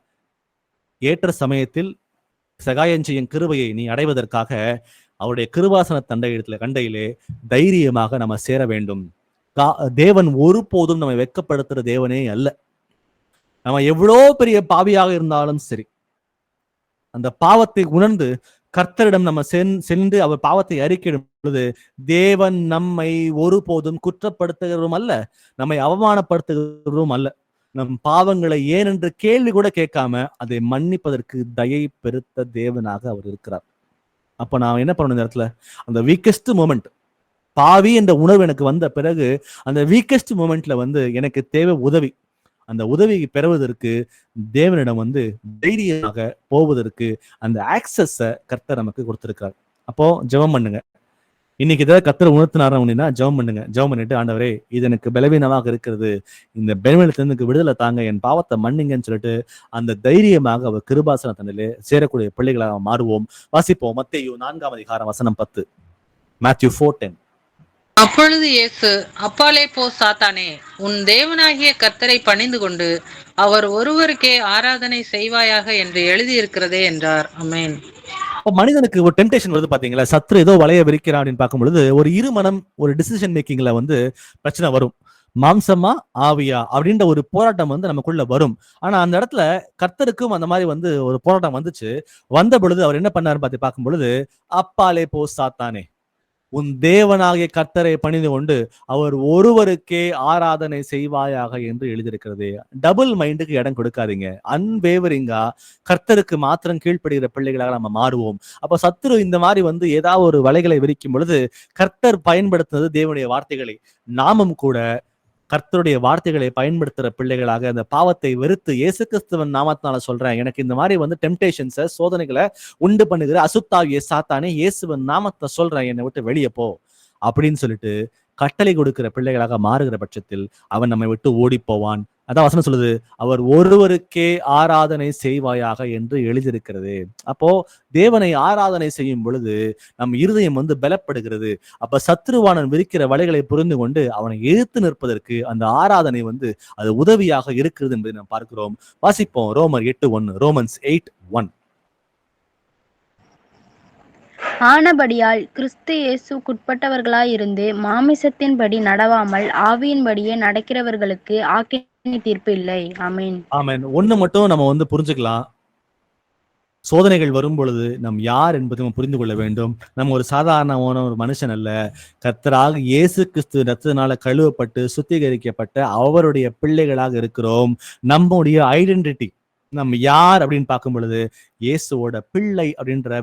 ஏற்ற சமயத்தில் சகாயம் செய்யும் கிருபையை நீ அடைவதற்காக அவருடைய கிருபாசன கண்டையிலே தைரியமாக நம்ம சேர வேண்டும். தேவன் ஒருபோதும் நம்ம வெட்கப்படுத்துற தேவனே அல்ல. நம்ம எவ்வளோ பெரிய பாவியாக இருந்தாலும் சரி, அந்த பாவத்தை உணர்ந்து கர்த்தரிடம் நம்ம சென்று அவர் பாவத்தை அறிக்கையிடும் பொழுது தேவன் நம்மை ஒருபோதும் குற்றப்படுத்துகிறதும் அல்ல, நம்மை அவமானப்படுத்துகிறதும் அல்ல. நம் பாவங்களை ஏனென்று கேள்வி கூட கேட்காம அதை மன்னிப்பதற்கு தயை பெருத்த தேவனாக அவர் இருக்கிறார். அப்ப நான் என்ன பண்ணணும் இந்த இடத்துல? அந்த வீக்கஸ்ட் மொமெண்ட், பாவி என்ற உணர்வு எனக்கு வந்த பிறகு அந்த வீக்கஸ்ட் மொமெண்ட்ல வந்து எனக்கு தேவை உதவி. அந்த உதவி பெறுவதற்கு தேவனிடம் வந்து தைரியமாக போவதற்கு அந்த ஆக்சஸ கர்த்தர் நமக்கு கொடுத்திருக்கார். அப்போ ஜெபம் பண்ணுங்க. இன்னைக்கு ஏதாவது கர்த்தர் உணர்த்தினார் அப்படின்னா ஜெபம் பண்ணுங்க. ஜெபம் பண்ணிட்டு, ஆண்டவரே இது எனக்கு பலவீனமாக இருக்கிறது, இந்த பலவீனத்திலிருந்து எனக்கு விடுதலை தாங்க, என் பாவத்தை மன்னிங்கன்னு சொல்லிட்டு அந்த தைரியமாக அவர் கிருபாசன தண்டிலே சேரக்கூடிய பிள்ளைகளாக மாறுவோம். வாசிப்போம். மத்தேயு 4:10. Matthew 4:10. அப்பொழுது இயேசு, அப்பாலே போ சாத்தானே, உன் தேவனாகிய கர்த்தரை பணிந்து கொண்டு அவர் ஒருவருக்கே ஆராதனை செய்வாயாக என்று எழுதியிருக்கிறதே என்றார். ஆமென். மனிதனுக்கு ஒரு டெம்டேஷன் வருது பாத்தீங்களா, சத்ரு ஏதோ வலைய விரிக்கிறான் அப்படின்னு பார்க்கும் பொழுது ஒரு இருமனம், ஒரு டிசிஷன் மேக்கிங்ல வந்து பிரச்சனை வரும். மாம்சமா ஆவியா அப்படின்ற ஒரு போராட்டம் வந்து நமக்குள்ள வரும். ஆனா அந்த இடத்துல கர்த்தருக்கும் அந்த மாதிரி வந்து ஒரு போராட்டம் வந்துச்சு. வந்த பொழுது அவர் என்ன பண்ணாரு பார்க்கும் பொழுது, அப்பாலே போ சாத்தானே, உன் தேவனாகிய கர்த்தரை பணிந்து கொண்டு அவர் ஒருவருக்கே ஆராதனை செய்வாயாக என்று எழுதியிருக்கிறது. டபுள் மைண்டுக்கு இடம் கொடுக்காதீங்க. அன்வேவரிங்கா கர்த்தருக்கு மாத்திரம் கீழ்ப்படுகிற பிள்ளைகளாக நம்ம மாறுவோம். அப்ப சத்துரு இந்த மாதிரி வந்து ஏதாவது ஒரு வலைகளை விரிக்கும் பொழுது கர்த்தர் பயன்படுத்துனது தேவனுடைய வார்த்தைகளை. நாமும் கூட கர்த்தருடைய வார்த்தைகளை பயன்படுத்துற பிள்ளைகளாக அந்த பாவத்தை வெறுத்து, இயேசு கிறிஸ்துவின் நாமத்தினால சொல்றேன், எனக்கு இந்த மாதிரி வந்து டெம்டேஷன்ஸை, சோதனைகளை உண்டு பண்ணுகிற அசுத்தாவிய சாத்தானே, இயேசுவின் நாமத்தை சொல்றேன், என்னை விட்டு வெளியே போ அப்படின்னு சொல்லிட்டு கட்டளை கொடுக்கிற பிள்ளைகளாக மாறுகிற பட்சத்தில் அவன் நம்மை விட்டு ஓடி போவான். அதான் வசனம் சொல்லுது, அவர் ஒருவருக்கே ஆராதனை செய்வாயாக என்று எழுதியிருக்கிறது. அப்போ தேவனை ஆராதனை செய்யும் பொழுது நம் இருதயம் வந்து பலப்படுகிறது. அப்ப சத்ருவானன் விரிக்கிற வலைகளை புரிந்து கொண்டு அவனை எதிர்த்து நிற்பதற்கு அந்த ஆராதனை வந்து அது உதவியாக இருக்கிறது என்பதை நாம் பார்க்கிறோம். வாசிப்போம். ரோமர் 8:1. ரோமன்ஸ் 8:1. ஆனபடியால் கிறிஸ்து இயேசுக்குட்பட்டவர்களாயிருந்து மாமிசத்தின்படி நடவாமல் ஆவியின்படியே நடக்கிறவர்களுக்கு ஆக்கினை தீர்ப்பு இல்லை. ஆமென். ஆமென். ஒண்ணு மட்டும் நம்ம வந்து புரிஞ்சுக்கலாம். சோதனைகள் வரும் பொழுது நம் யார் என்பதை நம்ம புரிந்து கொள்ள வேண்டும். நம்ம ஒரு சாதாரணமான ஒரு மனுஷன் அல்ல. கர்த்தராக இயேசு கிறிஸ்து ரத்தத்தினால கழுவப்பட்டு சுத்திகரிக்கப்பட்ட அவருடைய பிள்ளைகளாக இருக்கிறோம். நம்முடைய ஐடென்டிட்டி, நம்ம யார் அப்படின்னு பார்க்கும் பொழுது இயேசுவோட பிள்ளை அப்படின்ற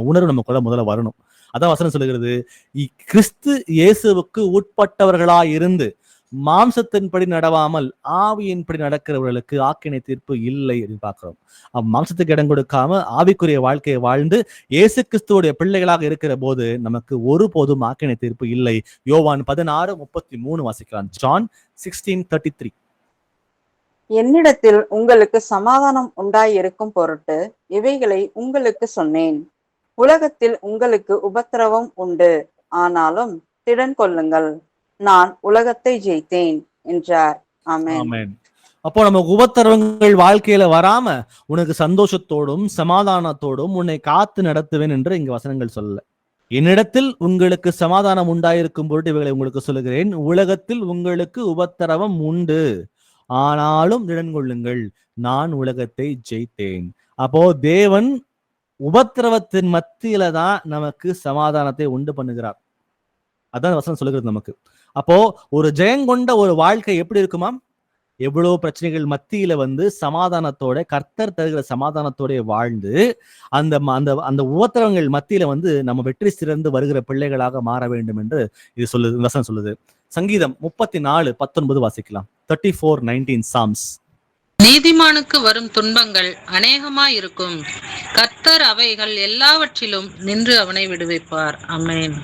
உணர்வு நமக்குள்ள முதல்ல வரணும். அதான் வசனம் சொல்லுகிறது, கிறிஸ்து இயேசுவுக்கு உட்பட்டவர்களாய் இருந்து மாம்சத்தின்படி நடவாமல் ஆவியின்படி நடக்கிறவர்களுக்கு ஆக்கினை தீர்ப்பு இல்லை அப்படின்னு பார்க்கிறோம். மாம்சத்துக்கு இடம் கொடுக்காம ஆவிக்குரிய வாழ்க்கையை வாழ்ந்து இயேசு கிறிஸ்துவோடைய பிள்ளைகளாக இருக்கிற போது நமக்கு ஒருபோதும் ஆக்கினை தீர்ப்பு இல்லை. யோவான் 16:33 வாசிக்கலாம். ஜான் 16:33. என்னிடத்தில் உங்களுக்கு சமாதானம் உண்டாயிருக்கும் பொருட்டு இவைகளை உங்களுக்கு சொன்னேன். உலகத்தில் உங்களுக்கு உபத்திரவம் உண்டு, ஆனாலும் திடன் கொள்ளுங்கள், நான் உலகத்தை ஜெயித்தேன் என்றார். ஆமென். அப்போ நமக்கு உபத்திரவங்கள் வாழ்க்கையில வராம உனக்கு சந்தோஷத்தோடும் சமாதானத்தோடும் உன்னை காத்து நடத்துவேன் என்று இங்க வசனங்கள் சொல்லல. என்னிடத்தில் உங்களுக்கு சமாதானம் உண்டாயிருக்கும் பொருட்டு இவைகளை உங்களுக்கு சொல்லுகிறேன். உலகத்தில் உங்களுக்கு உபத்திரவம் உண்டு, ஆனாலும் திடன் கொள்ளுங்கள், நான் உலகத்தை ஜெயித்தேன். அப்போ தேவன் உபத்திரவத்தின் மத்தியில தான் நமக்கு சமாதானத்தை உண்டு பண்ணுகிறார். அதான் வசனம் சொல்லுகிறது நமக்கு. அப்போ ஒரு ஜெயங்கொண்ட ஒரு வாழ்க்கை எப்படி இருக்குமா? எவ்வளவு பிரச்சனைகள் மத்தியில வந்து சமாதானத்தோட, கர்த்தர் தருகிற சமாதானத்தோட வாழ்ந்து அந்த அந்த அந்த உபத்திரவங்கள் மத்தியில வந்து நம்ம வெற்றி சிறந்து வருகிற பிள்ளைகளாக மாற வேண்டும் என்று இது சொல்லுது, வசனம் சொல்லுது. சங்கீதம் 34:19 வாசிக்கலாம். 34:19 சாம்ஸ். நீதிமானுக்கு வரும் துன்பங்கள் அநேகமாயிருக்கும், கர்த்தர் அவைகள் எல்லாவற்றிலும் நின்று அவனை விடுவிப்பார். ஆமென்.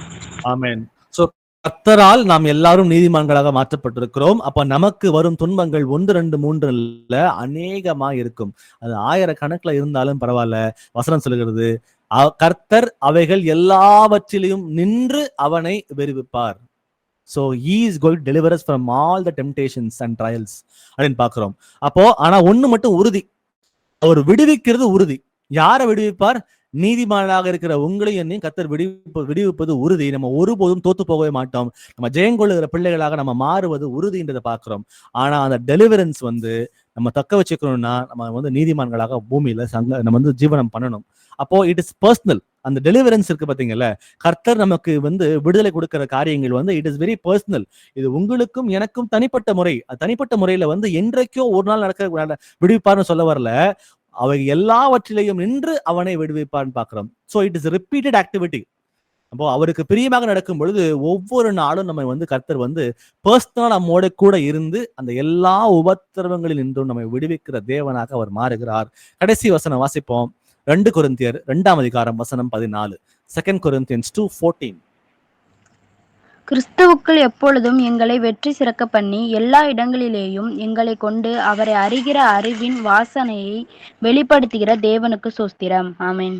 ஆமென். சோ கர்த்தரால் நாம் எல்லாரும் நீதிமான்களாக மாற்றப்பட்டிருக்கிறோம். அப்ப நமக்கு வரும் துன்பங்கள் 1, 2, 3 இல்ல, அநேகமா இருக்கும். அது ஆயிரக்கணக்கில் இருந்தாலும் பரவாயில்ல. வசனம் சொல்லுகிறது, கர்த்தர் அவைகள் எல்லாவற்றிலும் நின்று அவனை விடுவிப்பார். So he is going to deliver us from all the temptations and trials அப்படின்னு பார்க்கிறோம். அப்போ ஆனா ஒண்ணு மட்டும் உறுதி, அவர் விடுவிக்கிறது உறுதி. யாரை விடுவிப்பார்? நீதிமானாக இருக்கிற உங்களையும் என்னையும் கர்த்தர் விடுவிப்பது உறுதி. நம்ம ஒருபோதும் தோத்து போகவே மாட்டோம். நம்ம ஜெயங்கொள்ளுகிற பிள்ளைகளாக நம்ம மாறுவது உறுதின்றதை பார்க்கிறோம். ஆனா அந்த டெலிவரன்ஸ் வந்து நம்ம தக்க வச்சுக்கணும்னா நம்ம வந்து நீதிமான்களாக பூமியில நம்ம வந்து ஜீவனம் பண்ணணும். அப்போ இட் இஸ் பர்சனல். அந்த டெலிவரன்ஸ் இருக்கு பாத்தீங்கல்ல, கர்த்தர் நமக்கு வந்து விடுதலை கொடுக்கிற காரியங்கள் வந்து இட் இஸ் வெரி பர்சனல். இது உங்களுக்கும் எனக்கும் தனிப்பட்ட முறை. தனிப்பட்ட முறையில வந்து என்றைக்கோ ஒரு நாள் நடக்க விடுவிப்பார்னு சொல்ல வரல. அவை எல்லாவற்றிலையும் நின்று அவனை விடுவிப்பான்னு பார்க்கிறோம். So it is repeated activity. அப்போ அவருக்கு பிரியமாக நடக்கும் பொழுது ஒவ்வொரு நாளும் நம்ம கர்த்தர் பர்சனலா நம்மோட கூட இருந்து அந்த எல்லா உபத்திரவங்களில் நின்றும் நம்மை விடுவிக்கிற தேவனாக அவர் மாறுகிறார். கடைசி வசனம் வாசிப்போம். 2 கொரிந்தியர் 2ஆம் அதிகாரம் வசனம் 14. 2 Corinthians 2:14. கிறிஸ்துவுக்குள் எப்பொழுதும் எங்களை வெற்றி சிறக்க பண்ணி எல்லா இடங்களிலேயும் எங்களை கொண்டு அவரை அறிகிற அறிவின் வாசனையை வெளிப்படுத்துகிற தேவனுக்கு ஸ்தோத்திரம். ஆமென்.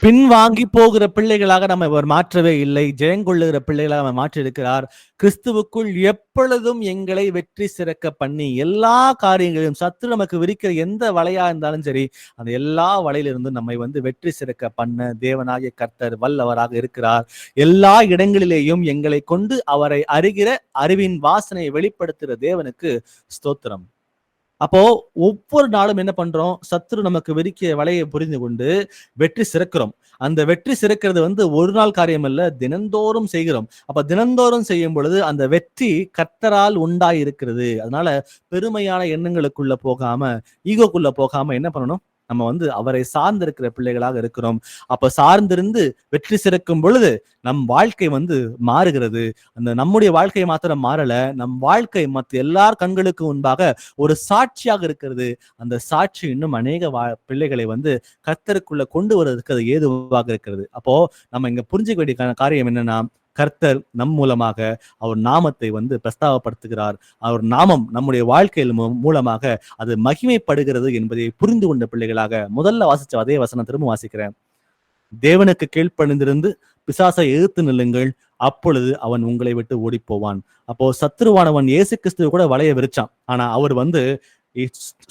பின்வாங்கி போகிற பிள்ளைகளாக நம்ம அவர் மாற்றவே இல்லை. ஜெயங்கொள்ளுகிற பிள்ளைகளாக நம்ம மாற்றிருக்கிறார். கிறிஸ்துவுக்குள் எப்பொழுதும் எங்களை வெற்றி சிறக்க பண்ணி எல்லா காரியங்களையும் சத்துரு நமக்கு விரிக்கிற எந்த வலையா இருந்தாலும் சரி, அந்த எல்லா வலையிலிருந்தும் நம்மை வெற்றி சிறக்க பண்ண தேவனாகிய கர்த்தர் வல்லவராக இருக்கிறார். எல்லா இடங்களிலேயும் எங்களை கொண்டு அவரை அறிகிற அறிவின் வாசனையை வெளிப்படுத்துகிற தேவனுக்கு ஸ்தோத்திரம். அப்போ ஒவ்வொரு நாளும் என்ன பண்றோம்? சத்துரு நமக்கு விரிக்கிற வலையை புரிந்து கொண்டு வெற்றி சிறக்கிறோம். அந்த வெற்றி சிறக்கிறது ஒரு நாள் காரியம் அல்ல, தினந்தோறும் செய்கிறோம். அப்ப தினந்தோறும் செய்யும் பொழுது அந்த வெற்றி கர்த்தரால் உண்டாய் இருக்கிறது. அதனால பெருமையான எண்ணங்களுக்குள்ள போகாம, ஈகோக்குள்ள போகாம என்ன பண்ணணும்? நம்ம அவரை சார்ந்திருக்கிற பிள்ளைகளாக இருக்கிறோம். அப்ப சார்ந்திருந்து வெற்றி சிறக்கும் பொழுது நம் வாழ்க்கை மாறுகிறது. அந்த நம்முடைய வாழ்க்கை மாத்திரம் மாறல, நம் வாழ்க்கை மற்ற எல்லார் கண்களுக்கு முன்பாக ஒரு சாட்சியாக இருக்கிறது. அந்த சாட்சி இன்னும் அநேக பிள்ளைகளை கர்த்தருக்குள்ள கொண்டு வருவதற்கு அது ஏதுவாக இருக்கிறது. அப்போ நம்ம இங்க புரிஞ்சுக்க வேண்டிய காரியம் என்னன்னா, கர்த்தர் நம் மூலமாக அவர் நாமத்தை பிரஸ்தாபப்படுத்துகிறார். அவர் நாமம் நம்முடைய வாழ்க்கையில் மூலமாக அது மகிமைப்படுகிறது என்பதை புரிந்து கொண்ட பிள்ளைகளாக முதல்ல வாசிச்ச அதே வசனம் திரும்ப வாசிக்கிறேன். தேவனுக்கு கீழ்ப்பணிந்திருந்து பிசாசை எதிர்த்து நில்லுங்கள், அப்பொழுது அவன் உங்களை விட்டு ஓடி போவான். அப்போ சத்துருவானவன் இயேசு கிறிஸ்துவ கூட வலைய விரிச்சான். ஆனா அவர்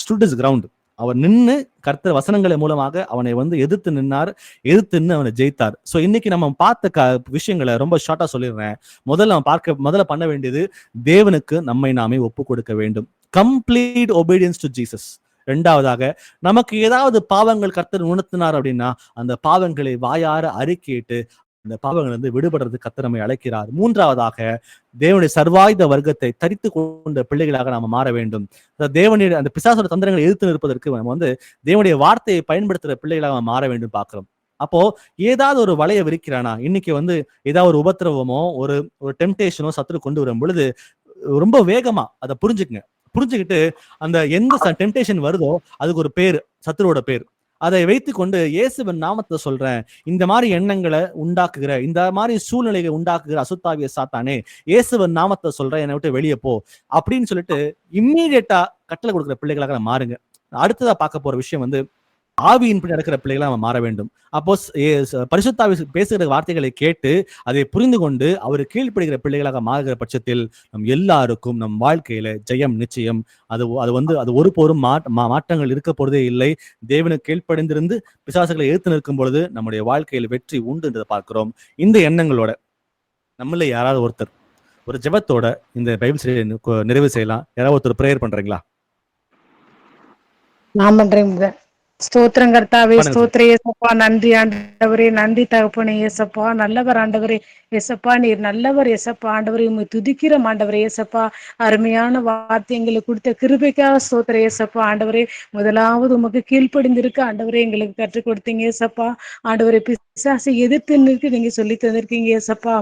ஸ்டுட் ஹிஸ் கிரவுண்ட். அவர் நின்று கர்த்தர் வசனங்களை மூலமாக அவனை எதிர்த்து நின்னார். எதிர்த்து நின்று அவனை ஜெயித்தார். சோ இன்னைக்கு நம்ம பார்த்த விஷயங்களை ரொம்ப ஷார்ட்டா சொல்லிடுறேன். முதல்ல பண்ண வேண்டியது தேவனுக்கு நம்மை நாமே ஒப்பு கொடுக்க வேண்டும். Complete obedience to Jesus. இரண்டாவதாக, நமக்கு ஏதாவது பாவங்கள் கர்த்தர் உணர்த்தினார் அப்படின்னா அந்த பாவங்களை வாயார அறிக்கையிட்டு அந்த பாவங்கள் விடுபடுறது கர்த்தர் நம்மை அழைக்கிறார். மூன்றாவதாக, தேவனுடைய சர்வாயுத வர்க்கத்தை தரித்து கொண்ட பிள்ளைகளாக நாம மாற வேண்டும். தேவனுடைய அந்த பிசாசோட தந்திரங்களை எதிர்த்து நிற்பதற்கு நம்ம தேவனுடைய வார்த்தையை பயன்படுத்துகிற பிள்ளைகளாக நம்ம மாற வேண்டும் பார்க்கிறோம். அப்போ ஏதாவது ஒரு வலையை விரிக்கிறானா, இன்னைக்கு ஏதாவது ஒரு உபத்திரவமோ ஒரு டெம்டேஷனோ சத்துரு கொண்டு வரும் பொழுது ரொம்ப வேகமா அதை புரிஞ்சுக்கிட்டு அந்த எந்த டெம்டேஷன் வருதோ அதுக்கு ஒரு பேர், சத்துருவோட பேர், அதை வைத்து கொண்டு இயேசுவின் நாமத்தை சொல்றேன், இந்த மாதிரி எண்ணங்களை உண்டாக்குகிற, இந்த மாதிரி சூழ்நிலைகளை உண்டாக்குகிற அசுத்தாவிய சாத்தானே, இயேசுவின் நாமத்தை சொல்றேன், என்னை விட்டு வெளியே போ அப்படின்னு சொல்லிட்டு இம்மீடியட்டா கட்டளை கொடுக்குற பிள்ளைகளாக மாறுங்க. அடுத்ததா பார்க்க போற விஷயம் ஆவியின்படி நடக்கிற பிள்ளைகளை நம்ம மாற வேண்டும். அப்போ பரிசுத்தாவி பேசுகிற வார்த்தைகளை கேட்டு அதை புரிந்து கொண்டு அவர் கீழ்ப்படுகிற பிள்ளைகளாக மாறுகிற பட்சத்தில் நம் எல்லாருக்கும் நம் வாழ்க்கையில ஜெயம் நிச்சயம். அது ஒருபோதும் மாற்றங்கள் இருக்க போறதே இல்லை. தேவனுக்கு கீழ்ப்படிந்திருந்து பிசாசுகளை எதிர்த்து நிற்கும் பொழுது நம்முடைய வாழ்க்கையில் வெற்றி உண்டு என்று பார்க்கிறோம். இந்த எண்ணங்களோட நம்மள யாராவது ஒருத்தர் ஒரு ஜெபத்தோட இந்த பைபிள் நிறைவு செய்யலாம். யாராவது ஒருத்தர் பிரேயர் பண்றீங்களா? நான் பண்றேன். ஸ்தோத்திரம் கர்த்தாவே, ஸ்தோத்திர ஏசப்பா, நன்றி ஆண்டவரே, நன்றி தகப்பனே ஏசப்பா, நல்லவர் ஆண்டவரே ஏசப்பா, நீர் நல்லவர் ஏசப்பா ஆண்டவரே, உண்மை துதிக்கிற ஆண்டவரே ஏசப்பா, அருமையான வார்த்தை எங்களுக்கு கொடுத்த கிருபைக்காக ஸ்தோத்திர ஏசப்பா ஆண்டவரே. முதலாவது உமக்கு கீழ்ப்படிந்திருக்க ஆண்டவரே எங்களுக்கு கற்றுக் கொடுத்தீங்க ஏசப்பா ஆண்டவரே. பிசாசை எதிர்த்து நிற்கு நீங்க சொல்லி தந்திருக்கீங்க ஏசப்பா.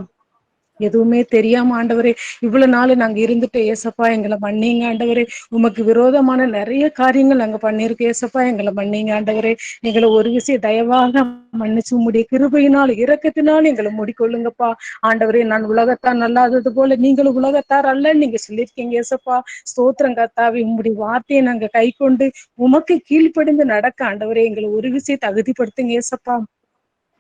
எதுவுமே தெரியாம ஆண்டவரே இவ்வளவு நாள் நாங்க இருந்துட்டு ஏசப்பா எங்களை மன்னிங்க ஆண்டவரே. உமக்கு விரோதமான நிறைய காரியங்கள் நாங்க பண்ணிருக்கோம் ஏசப்பா, எங்களை மன்னிங்க ஆண்டவரே. எங்களை ஒரு விஷயம் தயவாக மன்னிச்சு உம்முடைய கிருபையினால் இரக்கத்தினால் எங்களை மூடிக்கொள்ளுங்கப்பா ஆண்டவரே. நான் உலகத்தார் நல்லாதது போல நீங்களும் உலகத்தார் அல்ல நீங்க சொல்லியிருக்கீங்க ஏசப்பா. ஸ்தோத்திரம் கர்த்தாவே, உம்முடைய வார்த்தையை நாங்க கை கொண்டு உமக்கு கீழ்ப்படிந்து நடக்க ஆண்டவரே எங்களை ஒரு விஷயம் தகுதிப்படுத்துங்க ஏசப்பா.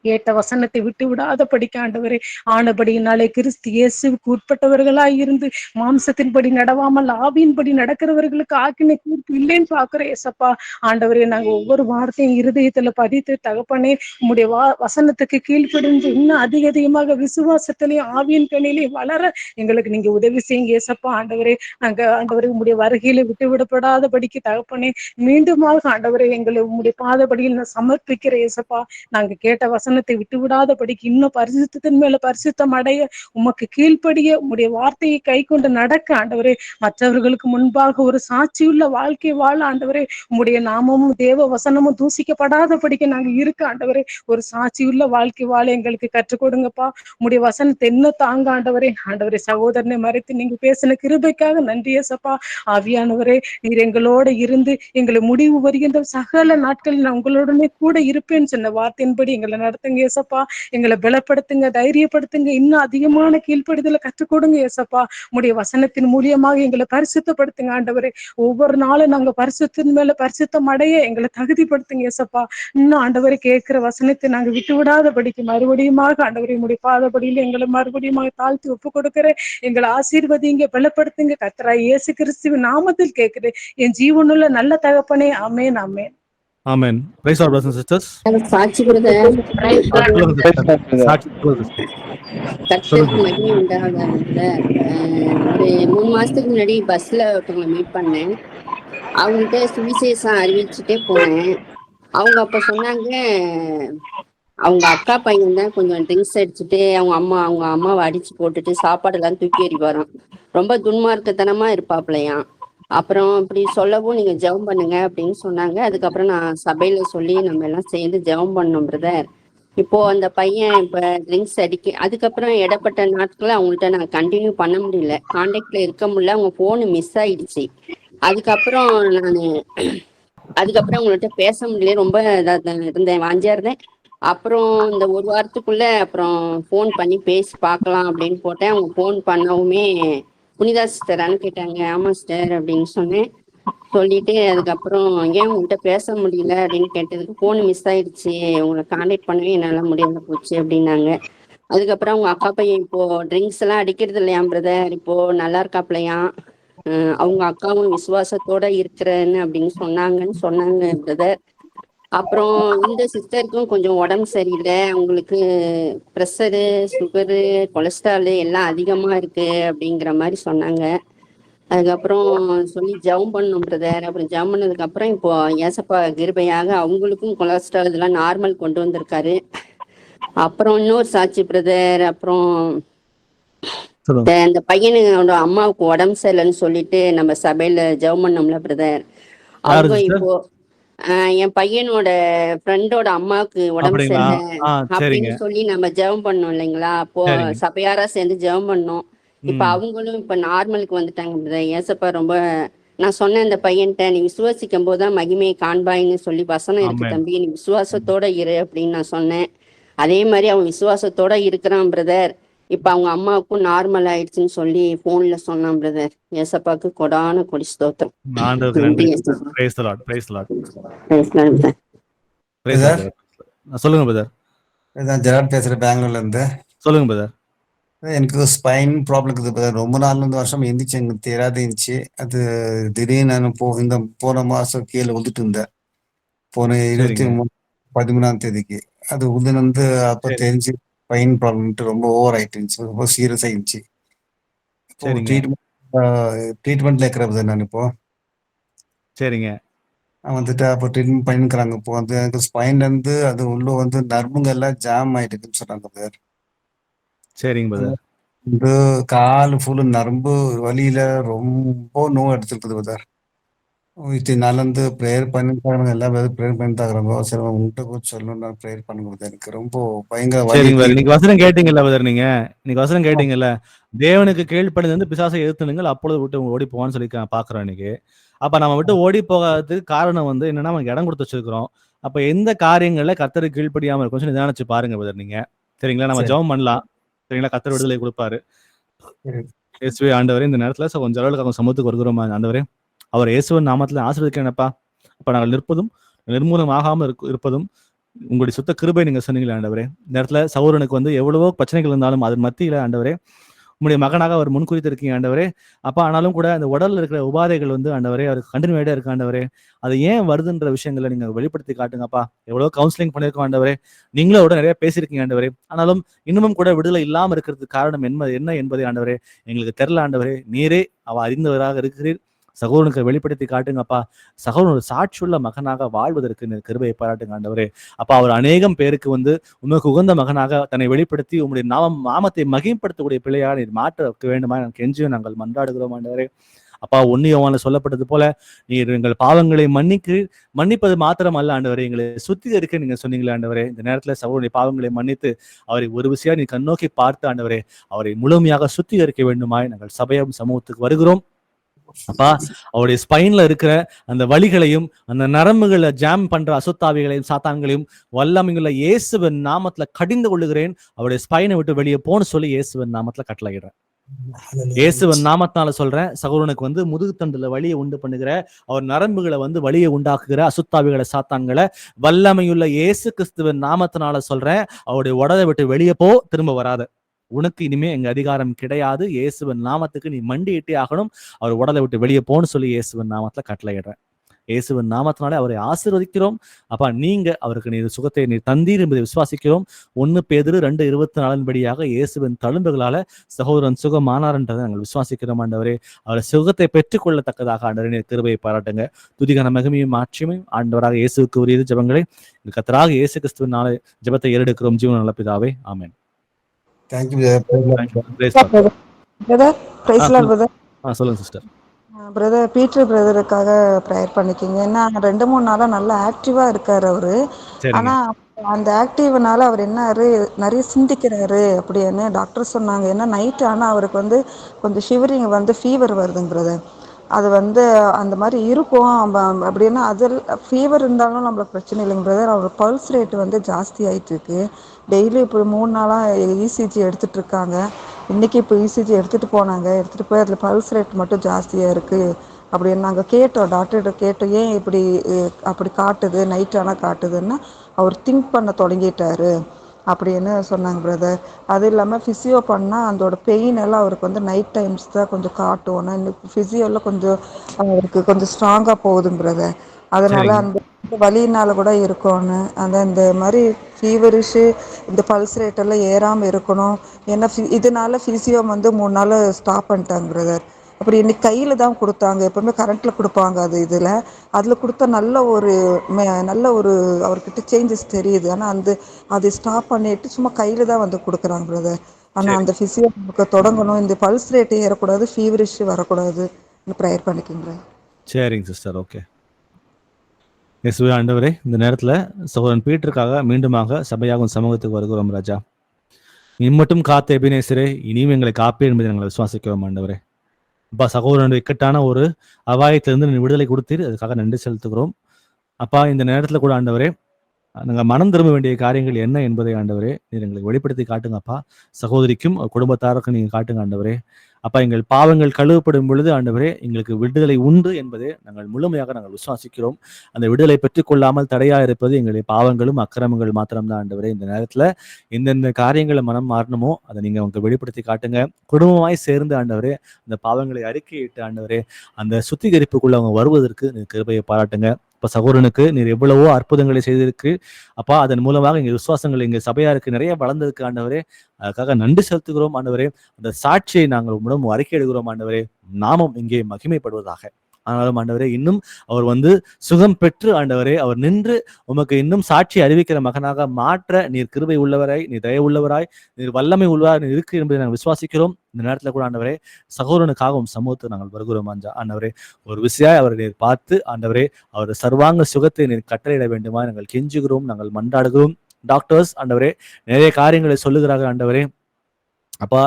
கேட்ட வசனத்தை விட்டு விடாத படிக்க ஆண்டவரே. ஆனபடியினாலே கிறிஸ்து இயேசுவுக்கு உட்பட்டவர்களாய் இருந்து மாம்சத்தின்படி நடவாமல் ஆவியின்படி நடக்கிறவர்களுக்கு ஆக்கினை தீர்ப்பு இல்லைன்னு பாக்குறேன் ஏசப்பா ஆண்டவரே. நாங்க ஒவ்வொரு வார்த்தையும் இருதயத்துல பதித்து தகப்பனே உம்முடைய வசனத்துக்கு கீழ்ப்படிந்து இன்னும் அதிகமாக விசுவாசத்திலையும் ஆவியின் கண்ணிலையும் வளர எங்களுக்கு நீங்க உதவி செய்யுங்க ஏசப்பா ஆண்டவரே. நாங்க ஆண்டவரே உம்முடைய வருகையில விட்டு விடப்படாத படிக்கு தகப்பனே மீண்டுமாக ஆண்டவரே எங்களை உம்முடைய பாதபடியில் நான் சமர்ப்பிக்கிற ஏசப்பா. நாங்க கேட்ட வசனம் வசனத்தை விட்டு விடாதபடிக்கு இன்னும் பரிசுத்தத்தின் மேல பரிசுத்தம் அடைய, உமக்கு கீழ்ப்படிய, உம்முடைய வார்த்தையை கை கொண்டு நடக்க ஆண்டவரே, மற்றவர்களுக்கு முன்பாக ஒரு சாட்சியுள்ள வாழ்க்கை வாழ ஆண்டவரே, உம்முடைய நாமமும் தேவ வசனமும் தூசிக்கப்படாதபடிக்கு நாங்க இருக்க ஆண்டவரே, ஒரு சாட்சியுள்ள வாழ்க்கை வாழ எங்களுக்கு கற்றுக் கொடுங்கப்பா. உம்முடைய வசனத்தை என்ன தாங்க ஆண்டவரே. ஆண்டவரே, சகோதரனை மறைத்து நீங்க பேசின கிருபைக்காக நன்றி ஏசப்பா. ஆவியானவரே, நீர் எங்களோட இருந்து எங்களை முடிவு வருகின்ற சகல நாட்களில் நான் உங்களுடனே கூட இருப்பேன்னு சொன்ன வார்த்தையின்படி எங்களை நடத்துங்க ஏசப்பா. எங்களை பலப்படுத்துங்க, தைரியப்படுத்துங்க, இன்னும் அதிகமான கீழ்ப்படிதலை கற்றுக் கொடுங்க ஏசப்பா. உம்முடைய வசனத்தின் மூலியமாக எங்களை பரிசுத்தப்படுத்துங்க ஆண்டவரே. ஒவ்வொரு நாளும் நாங்க பரிசுத்தின் மேல பரிசுத்தம் அடைய எங்களை தகுதிப்படுத்துங்க ஏசப்பா. இன்னும் ஆண்டவரை கேட்கிற வசனத்தை நாங்க விட்டு விடாதபடிக்கு மறுபடியுமாக ஆண்டவரை உம்முடைய பாதபடியில் எங்களை மறுபடியும் தாழ்த்தி ஒப்பு கொடுக்கிறேன். எங்களை ஆசீர்வதிங்க, பலப்படுத்துங்க. கர்த்தராகிய இயேசு கிறிஸ்துவின் நாமத்தில் கேட்கிறேன் என் ஜீவனுள்ள நல்ல தகப்பனே. Amen, amen. Amen. Praise our brothers and sisters. சாட்சி கொடுங்க. சொல்லுங்க sister. சாட்சி சொல்லுங்க sister. கர்த்தருக்கு மகிமை உண்டாக. ஒரு 3 மாசத்துக்கு முன்னாடி பஸ்ல ஒருத்தவங்களை மீட் பண்ணேன். அவங்கள்ட்ட சுவிசேஷம் அறிவிச்சுட்டே போனேன். அவங்க அப்ப சொன்னாங்க, அவங்க அக்கா பையன் தான் கொஞ்சம் ட்ரிங்க்ஸ் அடிச்சுட்டு அவங்க அம்மாவை அடிச்சு போட்டுட்டு சாப்பாடெல்லாம் தூக்கி எறிவாராம். ரொம்ப துன்மார்க்கத்தனமா இருப்பாப்லையாம். அப்புறம் இப்படி சொல்லவும் நீங்க ஜெபம் பண்ணுங்க அப்படின்னு சொன்னாங்க. அதுக்கப்புறம் நான் சபையில சொல்லி நம்ம எல்லாம் சேர்ந்து ஜெபம் பண்ணோம் பிரதர். இப்போ அந்த பையன் இப்ப ட்ரிங்க்ஸ் அதுக்கப்புறம் இடப்பட்ட நாட்கள் அவங்கள்ட்ட நான் கண்டினியூ பண்ண முடியல, கான்டாக்ட்ல இருக்க முடியல. அவங்க போனு மிஸ் ஆயிடுச்சு. அதுக்கப்புறம் அவங்கள்ட்ட பேச முடியல, ரொம்ப இருந்தேன், வாஞ்சியா இருந்தேன். அப்புறம் இந்த 1 வாரத்துக்குள்ள அப்புறம் ஃபோன் பண்ணி பேசி பார்க்கலாம் அப்படின்னு போட்டேன். அவங்க ஃபோன் பண்ணவுமே புனிதா சிஸ்டரான்னு கேட்டாங்க. ஆமா சிஸ்டர் அப்படின்னு சொன்னேன். சொல்லிட்டு அதுக்கப்புறம் ஏன் உங்கள்கிட்ட பேச முடியல அப்படின்னு கேட்டதுக்கு ஃபோன் மிஸ் ஆயிடுச்சு, உங்களை கான்டாக்ட் பண்ணவே என்னால் முடியாம போச்சு அப்படின்னாங்க. அதுக்கப்புறம் அவங்க அக்கா பையன் இப்போ ட்ரிங்க்ஸ் எல்லாம் அடிக்கிறது இல்லையா பிரதர், இப்போ நல்லா இருக்காப்லையாம். அவங்க அக்காவும் விசுவாசத்தோட இருக்கிறேன்னு அப்படின்னு சொன்னாங்க பிரதர். அப்புறம் இந்த சிஸ்டருக்கும் கொஞ்சம் உடம்பு சரியில்லை, அவங்களுக்கு ப்ரெஷரு, சுகரு, கொலஸ்ட்ராலு எல்லாம் அதிகமா இருக்கு அப்படிங்கிற மாதிரி சொன்னாங்க. அதுக்கப்புறம் சொல்லி ஜெபம் பண்ணோம் பிரதர். அப்புறம் ஜெபம் பண்ணதுக்கு அப்புறம் இப்போ ஏசப்பா கிருபையாக அவங்களுக்கும் கொலஸ்ட்ரால் இதெல்லாம் நார்மல் கொண்டு வந்திருக்காரு. அப்புறம் இன்னொரு சாட்சி பிரதர். அப்புறம் இந்த பையனோட அம்மாவுக்கு உடம்பு சரியில்லைன்னு சொல்லிட்டு நம்ம சபையில ஜெபம் பண்ணோம்ல பிரதர். அவங்க இப்போ என் பையனோட ஃப்ரெண்டோட அம்மாவுக்கு உடம்பு சரியில்லை அப்படின்னு சொல்லி நம்ம ஜெபம் பண்ணோம் இல்லைங்களா, அப்போ சபையாரா சேர்ந்து ஜெபம் பண்ணோம். இப்ப அவங்களும் இப்ப நார்மலுக்கு வந்துட்டாங்க. ஏசப்பா ரொம்ப, நான் சொன்னேன் இந்த பையன்ட்ட, நீ விசுவாசிக்கும் போதுதான் மகிமையை காண்பாயின்னு சொல்லி வசனம் இருக்கு தம்பி, நீ விசுவாசத்தோட இரு அப்படின்னு நான் சொன்னேன். அதே மாதிரி அவன் விசுவாசத்தோட இருக்கிறான் பிரதர். இப்ப அவங்க அம்மாவுக்கும் நார்மல் ஆயிடுச்சுன்னு சொல்லி போன்ல சொன்னான் பிரதர். ஏசப்பாக்கு கொடான கொடி ஸ்தோத்திரம். சொல்லுங்க பிரதர். ஜெராட் பேசுறேன், பெங்களூர்ல இருந்து. சொல்லுங்க பிரதர். எனக்கு ஸ்பைன் ப்ராப்ளம் இருக்குது பிரதர். ரொம்ப 4 வருஷம் எந்திரிச்சு எனக்கு தெரியாத இருந்துச்சு. அது திடீர்னு நான் இந்த போன மாசம் கீழே உழுதுட்டு இருந்தேன். போன 13ஆம் தேதிக்கு அது உழுது அப்ப தெரிஞ்சு ஸ்பைன் ப்ராப்ளம் ரொம்ப ஓவர் ஆயிட்டு இருந்துச்சு, ரொம்ப சீரியஸ் ஆயிடுச்சு. ட்ரீட்மெண்ட்ல இருக்கிற பிரதர் நான் இப்போ. சரிங்க. அப்போ ட்ரீட்மெண்ட் பண்ணிக்கிறாங்க. இப்போ எனக்கு ஸ்பைன்ல இருந்து அது உள்ள நரம்புங்க எல்லாம் ஜாம் ஆயிட்டுன்னு சொன்னாங்க பிரதர். சரிங்க பிரதர். கால் ஃபுல்லு நரம்பு வலியில ரொம்ப நோய் எடுத்துருக்குது பிரதர். இத்தனை ப்ரேயர் பண்ணிட்டாங்க, எல்லாம் ப்ரேயர் பண்ணிட்டாங்க. சரி உங்கள்கிட்ட கூட சொல்லணும், நான் ப்ரேயர் பண்ணுங்க. எனக்கு ரொம்ப பயங்கர வலி. இன்னைக்கு வசனம் கேட்டீங்கல்ல பிரதர், இன்னைக்கு வசனம் கேட்டீங்கல்ல, தேவனுக்கு கீழ்ப்படிந்து பிசாசை எதிர்த்துனுங்கள் அப்பொழுது விட்டு ஓடி போவான்னு சொல்லி பாக்குறோம் இன்னைக்கு. அப்ப நம்ம விட்டு ஓடி போகாததுக்கு காரணம் என்னன்னா, நமக்கு இடம் கொடுத்து வச்சிருக்கிறோம். அப்ப எந்த காரியங்கள்ல கர்த்தருக்கு கீழ்ப்படியாம இருக்கும் சொல்லி நினைச்சு பாருங்க பிரதர் நீங்க. சரிங்களா? நம்ம ஜெபம் பண்ணலாம். சரிங்களா? கர்த்தர் விடுதலை கொடுப்பாரு. இயேசுவே ஆண்டவரே, இந்த நேரத்துல கொஞ்சம் அளவுக்கு சமூகத்துக்கு வருகிறோம் ஆண்டவரே. அவர் இயேசுவின் நாமத்துல ஆசீர்வதிக்கிறேனப்பா. அப்ப நாங்கள் நிர்மூலமாகாம இருப்பதும் உங்களுடைய சுத்த கிருபை நீங்க சொன்னீங்களே ஆண்டவரே. இந்த இடத்துல சௌரனுக்கு எவ்வளவோ பிரச்சனைகள் இருந்தாலும் அதன் மத்தியில ஆண்டவரே உங்களுடைய மகனாக அவர் முன்குறித்து இருக்கீங்க ஆண்டவரே. அப்ப ஆனாலும் கூட அந்த உடல்ல இருக்கிற உபாதைகள் ஆண்டவரே அவருக்கு கண்டினியூடா இருக்கு ஆண்டவரே. அது ஏன் வருதுன்ற விஷயங்களை நீங்க வெளிப்படுத்தி காட்டுங்கப்பா. எவ்வளவு கவுன்சிலிங் பண்ணிருக்கோம் ஆண்டவரே, நீங்களோட நிறைய பேசியிருக்கீங்க ஆண்டவரே. ஆனாலும் இன்னமும் கூட விடுதலை இல்லாம இருக்கிறதுக்கு காரணம் என்ன என்பதை ஆண்டவரே எங்களுக்கு தெரியல ஆண்டவரே. நீரே அவ அறிந்தவராக இருக்கிறீர், சகோதரனுக்கு வெளிப்படுத்தி காட்டுங்கப்பா. சகோதரன் ஒரு சாட்சியுள்ள மகனாக வாழ்வதற்கு நீர் கிருபையை பாராட்டுங்க ஆண்டவரே. அப்பா அவர் அநேகம் பேருக்கு உமக்கு உகந்த மகனாக தன்னை வெளிப்படுத்தி உங்களுடைய நாமத்தை மகிமைப்படுத்தக்கூடிய பிள்ளையாக நீர் மாற்ற வேண்டுமா கெஞ்சியும் நாங்கள் மன்றாடுகிறோம் ஆண்டவரே. அப்பா 1 யோவான்ல சொல்லப்பட்டது போல நீர் எங்கள் பாவங்களை மன்னிப்பது மாத்திரம் அல்ல ஆண்டவரே, எங்களை சுத்திகரிக்க நீங்க சொன்னீங்களே ஆண்டவரே. இந்த நேரத்துல சகோதரனுடைய பாவங்களை மன்னித்து அவரை ஒரு விஷயம் நீ கண்ணோக்கி பார்த்து ஆண்டவரே அவரை முழுமையாக சுத்திகரிக்க வேண்டுமாய் நாங்கள் சபையும் சமூகத்துக்கு வருகிறோம். அப்பா அவருடைய ஸ்பைன்ல இருக்கிற அந்த வலிகளையும் அந்த நரம்புகளை ஜாம் பண்ற அசுத்தாவிகளையும் சாத்தான்களையும் வல்லமையுள்ள இயேசுவின் நாமத்துல கடிந்து கொள்ளுகிறேன். அவருடைய ஸ்பைனை விட்டு வெளியே போன்னு சொல்லி இயேசுவின் நாமத்துல கட்டளையிடுறேன். இயேசுவின் நாமத்தினால சொல்றேன். சகோதரனுக்கு முதுகு தண்டுல வலியை உண்டு பண்ணுகிற அவர் நரம்புகளை வலியை உண்டாக்குகிற அசுத்தாவிகளை சாத்தான்களை வல்லமையுள்ள இயேசு கிறிஸ்துவின் நாமத்தினால சொல்றேன். அவருடைய உடலை விட்டு வெளியே போ, திரும்ப வராத. உனக்கு இனிமே எங்க அதிகாரம் கிடையாது. இயேசுவின் நாமத்துக்கு நீ மண்டியிட்டே ஆகணும். அவர் உடலை விட்டு வெளியே போன்னு சொல்லி இயேசுவின் நாமத்துல கட்டளையிடுறேன். இயேசுவின் நாமத்தினாலே அவரை ஆசீர்வதிக்கிறோம். அப்பா நீங்க அவருக்கு நீர் சுகத்தை நீர் தந்தீர் என்பதை விசுவாசிக்கிறோம். 1 பேதுரு 2:24 படியாக இயேசுவின் தழும்புகளால சகோதரன் சுகமானார் என்றதை நாங்கள் விசுவாசிக்கிறோம் ஆண்டவரே. அவரை சுகத்தை பெற்றுக்கொள்ளத்தக்கதாக ஆண்டவரே நீர் கிருபையை பாராட்டுங்க. துதிகான மகிமையும் ஆட்சியும் ஆண்டவராக இயேசுவுக்கு உரியது ஜெபங்களை கர்த்தராக இயேசு கிறிஸ்துவின் நாளை ஜெபத்தை ஏறெடுக்கிறோம். ஜீவன் நல்ல பிதாவே, ஆமென். சொல்லுங்க சிஸ்டர். பிரதர் பீட்டர் பிரதருக்காக ப்ரேயர் பண்ணிக்கிங்க. ஏன்னா 2-3 நாளா நல்லா ஆக்டிவா இருக்காரு அவரு. ஆனா அந்த ஆக்டிவ்னால அவர் என்னாரு நிறைய சிந்திக்கிறாரு அப்படின்னு டாக்டர் சொன்னாங்க. ஏன்னா நைட் ஆனா அவருக்கு கொஞ்சம் ஷிவரிங் ஃபீவர் வருதுங்க பிரதர். அது அந்த மாதிரி இருக்கும் அப்படின்னா அதில் ஃபீவர் இருந்தாலும் நம்மளுக்கு பிரச்சனை இல்லைங்க பிரதர். அவர் பல்ஸ் ரேட் ஜாஸ்தி ஆயிட்டு இருக்கு. டெய்லி இப்போ 3 நாளாக இசிஜி எடுத்துட்டு இருக்காங்க. இன்னைக்கு இப்போ இசிஜி எடுத்துட்டு போய் அதில் பல்ஸ் ரேட் மட்டும் ஜாஸ்தியாக இருக்கு அப்படின்னு நாங்கள் கேட்டோம். டாக்டர்கிட்ட கேட்டோம், ஏன் இப்படி அப்படி காட்டுது, நைட் ஆனால் காட்டுதுன்னா அவர் திங்க் பண்ண தொடங்கிட்டாரு அப்படின்னு சொன்னாங்க பிரதர். அது இல்லாமல் ஃபிசியோ பண்ணால் அதோட பெயின் எல்லாம் அவருக்கு நைட் டைம்ஸ் தான் கொஞ்சம் காட்டும். ஆனால் இன்னைக்கு ஃபிசியோவில் கொஞ்சம் அவருக்கு கொஞ்சம் ஸ்ட்ராங்காக போகுதுங்க பிரதர். அதனால அந்த வலியினால கூட இருக்கும்னு இந்த மாதிரி ஃபீவரிஷு இந்த பல்ஸ் ரேட் எல்லாம் ஏறாமல் இருக்கணும். ஏன்னா இதனால ஃபிசியோ 3 நாள் ஸ்டாப் பண்ணிட்டாங்க பிரதர். அப்புறம் இன்னைக்கு கையில் தான் கொடுத்தாங்க. எப்பவுமே கரண்ட்டில் கொடுப்பாங்க. அதில் கொடுத்தா நல்ல ஒரு அவர்கிட்ட சேஞ்சஸ் தெரியுது. ஆனால் அது ஸ்டாப் பண்ணிட்டு சும்மா கையில் தான் கொடுக்குறாங்க பிரதர். ஆனால் அந்த ஃபிசியோ நமக்கு தொடங்கணும். இந்த பல்ஸ் ரேட் ஏறக்கூடாது, ஃபீவரிஷ் வரக்கூடாது. ப்ரேயர் பண்ணிக்கிங்க. சரிங்க சிஸ்டர். ஓகே. இயேசுவே ஆண்டவரே, இந்த நேரத்துல சகோதரன் பீட்டருக்காக மீண்டுமாக சபையாகும் சமூகத்துக்கு வருகிறோம் ராஜா. இம்மட்டும் காத்த எபினேசரே, இனியும் எங்களை காப்பே என்பதை நாங்கள் விசுவாசிக்கிறோம் ஆண்டவரே. அப்பா சகோதரனுடைய இக்கட்டான ஒரு அபாயத்திலிருந்து நீ விடுதலை கொடுத்தீர், அதுக்காக நன்றி செலுத்துகிறோம். அப்பா இந்த நேரத்துல கூட ஆண்டவரே நாங்கள் மனம் திரும்ப வேண்டிய காரியங்கள் என்ன என்பதை ஆண்டவரே நீர் எங்களுக்கு வெளிப்படுத்தி காட்டுங்கப்பா. சகோதரிக்கும் குடும்பத்தாருக்கும் நீங்க காட்டுங்க ஆண்டவரே. அப்பா எங்கள் பாவங்கள் கழுவப்படும் பொழுது ஆண்டவரே எங்களுக்கு விடுதலை உண்டு என்பதை நாங்கள் முழுமையாக நாங்கள் விசுவாசிக்கிறோம். அந்த விடுதலை பெற்றுக் கொள்ளாமல் தடையா இருப்பது எங்களுடைய பாவங்களும் அக்கிரமங்கள் மாத்திரம்தான் ஆண்டவரே. இந்த நேரத்துல எந்தெந்த காரியங்களை மனம் மாறணுமோ அதை நீங்க உங்களுக்கு வெளிப்படுத்தி காட்டுங்க. குடும்பமாய் சேர்ந்து ஆண்டவரே அந்த பாவங்களை அறிக்கையிட்டு ஆண்டவரே அந்த சுத்திகரிப்புக்குள்ள அவங்க வருவதற்கு நீர் கிருபையை பாராட்டுங்க. இப்ப சகோதரனுக்கு நீர் எவ்வளவோ அற்புதங்களை செய்திருக்கு அப்பா. அதன் மூலமாக எங்க விசுவாசங்கள் எங்க சபையாருக்கு நிறைய வளர்ந்ததுக்கு ஆண்டவரே அதுக்காக நன்றி செலுத்துகிறோம் ஆண்டவரே. அந்த சாட்சியை நாங்கள் உம்மிடம் அறிக்கை எடுக்கிறோம் ஆண்டவரே. நாமும் இங்கே மகிமைப்படுவதாக. ஆனாலும் ஆண்டவரே இன்னும் அவர் சுகம் பெற்று ஆண்டவரே அவர் நின்று உமக்கு இன்னும் சாட்சி அறிவிக்கிற மகனாக மாற்ற நீர் கிருபை உள்ளவராய், நீர் தயவு உள்ளவராய், நீர் வல்லமை உள்ளவராய் இருக்கு என்பதை நாங்கள் விசுவாசிக்கிறோம். இந்த நேரத்துல கூட ஆண்டவரே சகோதரனுக்காகவும் சமூகத்தை நாங்கள் வருகிறோம் ஆண்டவரே. ஒரு விஷயம் அவரை நீர் பார்த்து ஆண்டவரே அவர் சர்வாங்க சுகத்தை நீர் கட்டளையிட வேண்டுமா நாங்கள் கெஞ்சுகிறோம், நாங்கள் மன்றாடுகிறோம். டாக்டர்ஸ் ஆண்டவரே நிறைய காரியங்களை சொல்லுகிறார்கள் ஆண்டவரே. அப்பா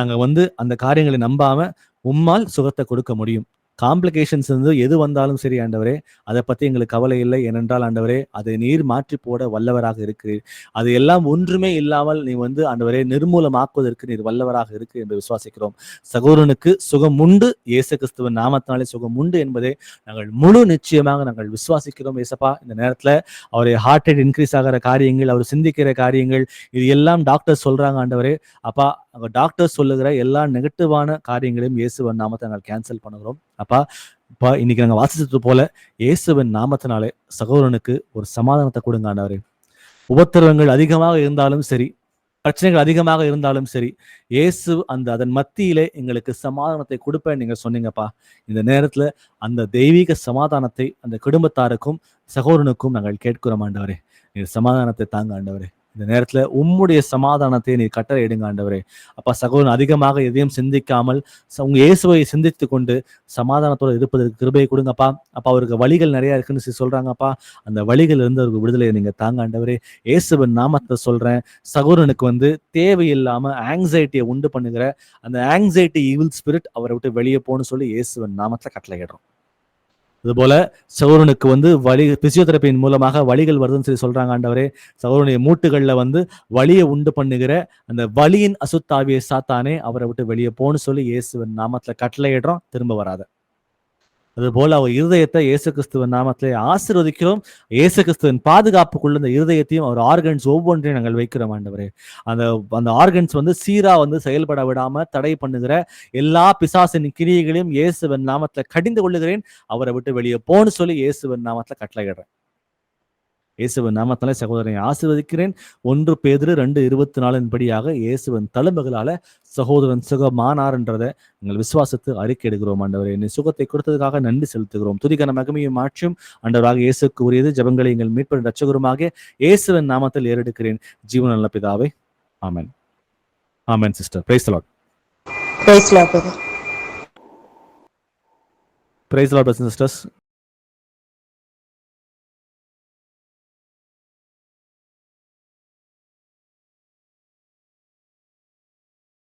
நாங்க அந்த காரியங்களை நம்பாம உம்மால் சுகத்தை கொடுக்க முடியும். காம்ப்ளிகேஷன்ஸ் எது வந்தாலும் சரி ஆண்டவரே அதை பத்தி எங்களுக்கு கவலை இல்லை. ஏனென்றால் ஆண்டவரே அதை நீர் மாற்றி போட வல்லவராக இருக்கிறீர். அது எல்லாம் ஒன்றுமே இல்லாமல் நீ ஆண்டவரே நிர்மூலமாக்குவதற்கு நீர் வல்லவராக இருக்கு என்று விசுவாசிக்கிறோம். சகோதரனுக்கு சுகம் உண்டு, இயேசு கிறிஸ்துவின் நாமத்தினாலே சுகம் உண்டு என்பதை நாங்கள் முழு நிச்சயமாக நாங்கள் விசுவாசிக்கிறோம். ஏசப்பா இந்த நேரத்துல அவருடைய ஹார்ட் ரேட் இன்க்ரீஸ் ஆகிற காரியங்கள், அவர் சிந்திக்கிற காரியங்கள் இது எல்லாம் டாக்டர் சொல்றாங்க ஆண்டவரே. அப்பா அங்க டாக்டர் சொல்லுகிற எல்லா நெகட்டிவான காரியங்களையும் இயேசுவின் நாமத்தை நாங்கள் கேன்சல் பண்ணுகிறோம். அப்பா இப்ப இன்னைக்கு நாங்க வாசிச்சது போல இயேசுவின் நாமத்தினாலே சகோதரனுக்கு ஒரு சமாதானத்தை கொடுங்க ஆண்டவரே. உபத்திரவங்கள் அதிகமாக இருந்தாலும் சரி, பிரச்சனைகள் அதிகமாக இருந்தாலும் சரி, இயேசு அதன் மத்தியிலே எங்களுக்கு சமாதானத்தை கொடுப்பேன் நீங்க சொன்னீங்கப்பா. இந்த நேரத்துல அந்த தெய்வீக சமாதானத்தை அந்த குடும்பத்தாருக்கும் சகோதரனுக்கும் நாங்கள் கேட்கிறோம் ஆண்டவரே. நீர் சமாதானத்தை தாங்க ஆண்டவரே. இந்த நேரத்துல உம்முடைய சமாதானத்தை நீர் கட்டளையிடுங்க ஆண்டவரே. அப்பா, சகோதரன் அதிகமாக எதையும் சிந்திக்காமல் உங்க இயேசுவை சிந்தித்து கொண்டு சமாதானத்தோடு இருப்பதற்கு கிருபையை கொடுங்கப்பா. அப்பா, அவருக்கு வழிகள் நிறைய இருக்குன்னு சொல்றாங்கப்பா. அந்த வழிகள் இருந்து அவருக்கு விடுதலையை நீங்க தாங்க ஆண்டவரே. இயேசுவின் நாமத்தை சொல்றேன். சகோதரனுக்கு தேவையில்லாம ஆங்ஸைட்டியை உண்டு பண்ணுகிற அந்த ஆங்ஸைட்டி ஈவில் ஸ்பிரிட் அவரை விட்டு வெளியே போன்னு சொல்லி இயேசுவின் நாமத்துல கட்டளையிடுறோம். அதுபோல சகோதரனுக்கு வலி பிசியோதெரப்பியின் மூலமாக வலிகள் வருதுன்னு சொல்லி சொல்றாங்க ஆண்டவரே. சகோதரனுடைய மூட்டுகள்ல வலியை உண்டு பண்ணுகிற அந்த வலியின் அசுத்தாவியை சாத்தானே அவரை விட்டு வெளியே போன்னு சொல்லி இயேசுவின் நாமத்துல கட்டளையிடுறோம். திரும்ப வராத. அதுபோல அவர் இருதயத்தை இயேசு கிறிஸ்துவின் நாமத்திலே ஆசீர்வதிக்கிறோம். இயேசு கிறிஸ்துவின் பாதுகாப்புக்குள்ள இந்த இருதயத்தையும் அவர் ஆர்கன்ஸ் ஒவ்வொன்றையும் நாங்கள் வைக்கிறோம் ஆண்டவரே. அந்த ஆர்கன்ஸ் சீரா செயல்பட விடாம தடை பண்ணுகிற எல்லா பிசாசின் கிரியைகளையும் இயேசுவின் நாமத்துல கடிந்து கொள்ளுகிறேன். அவரை விட்டு வெளியே போன்னு சொல்லி இயேசுவின் நாமத்துல கட்டளையிடுறேன். இயேசுவின் நாமத்திலே சகோதரனை ஆசீர்வதிக்கிறேன். 1 பேதுரு 2:24 படியாக இயேசுவின் தழும்புகளால சகோதரன் சுகமானார் என்றதை எங்கள் விசுவாசத்து அறிக்கையிடுகிறோம் ஆண்டவரே. என்னை சுகத்தை கொடுத்ததுக்காக நன்றி செலுத்துகிறோம். துதிக்கான மகிமையும் மாற்றும் ஆண்டவராக இயேசுக்கு உரியது. ஜெபங்களை எங்கள் மீட்பர் ரட்சகருமாக இயேசுவின் நாமத்தில் ஏறெடுக்கிறேன். ஜீவன் நல்ல பிதாவே, amen. Amen sister. Praise the Lord. Praise the Lord. Praise the Lord sisters.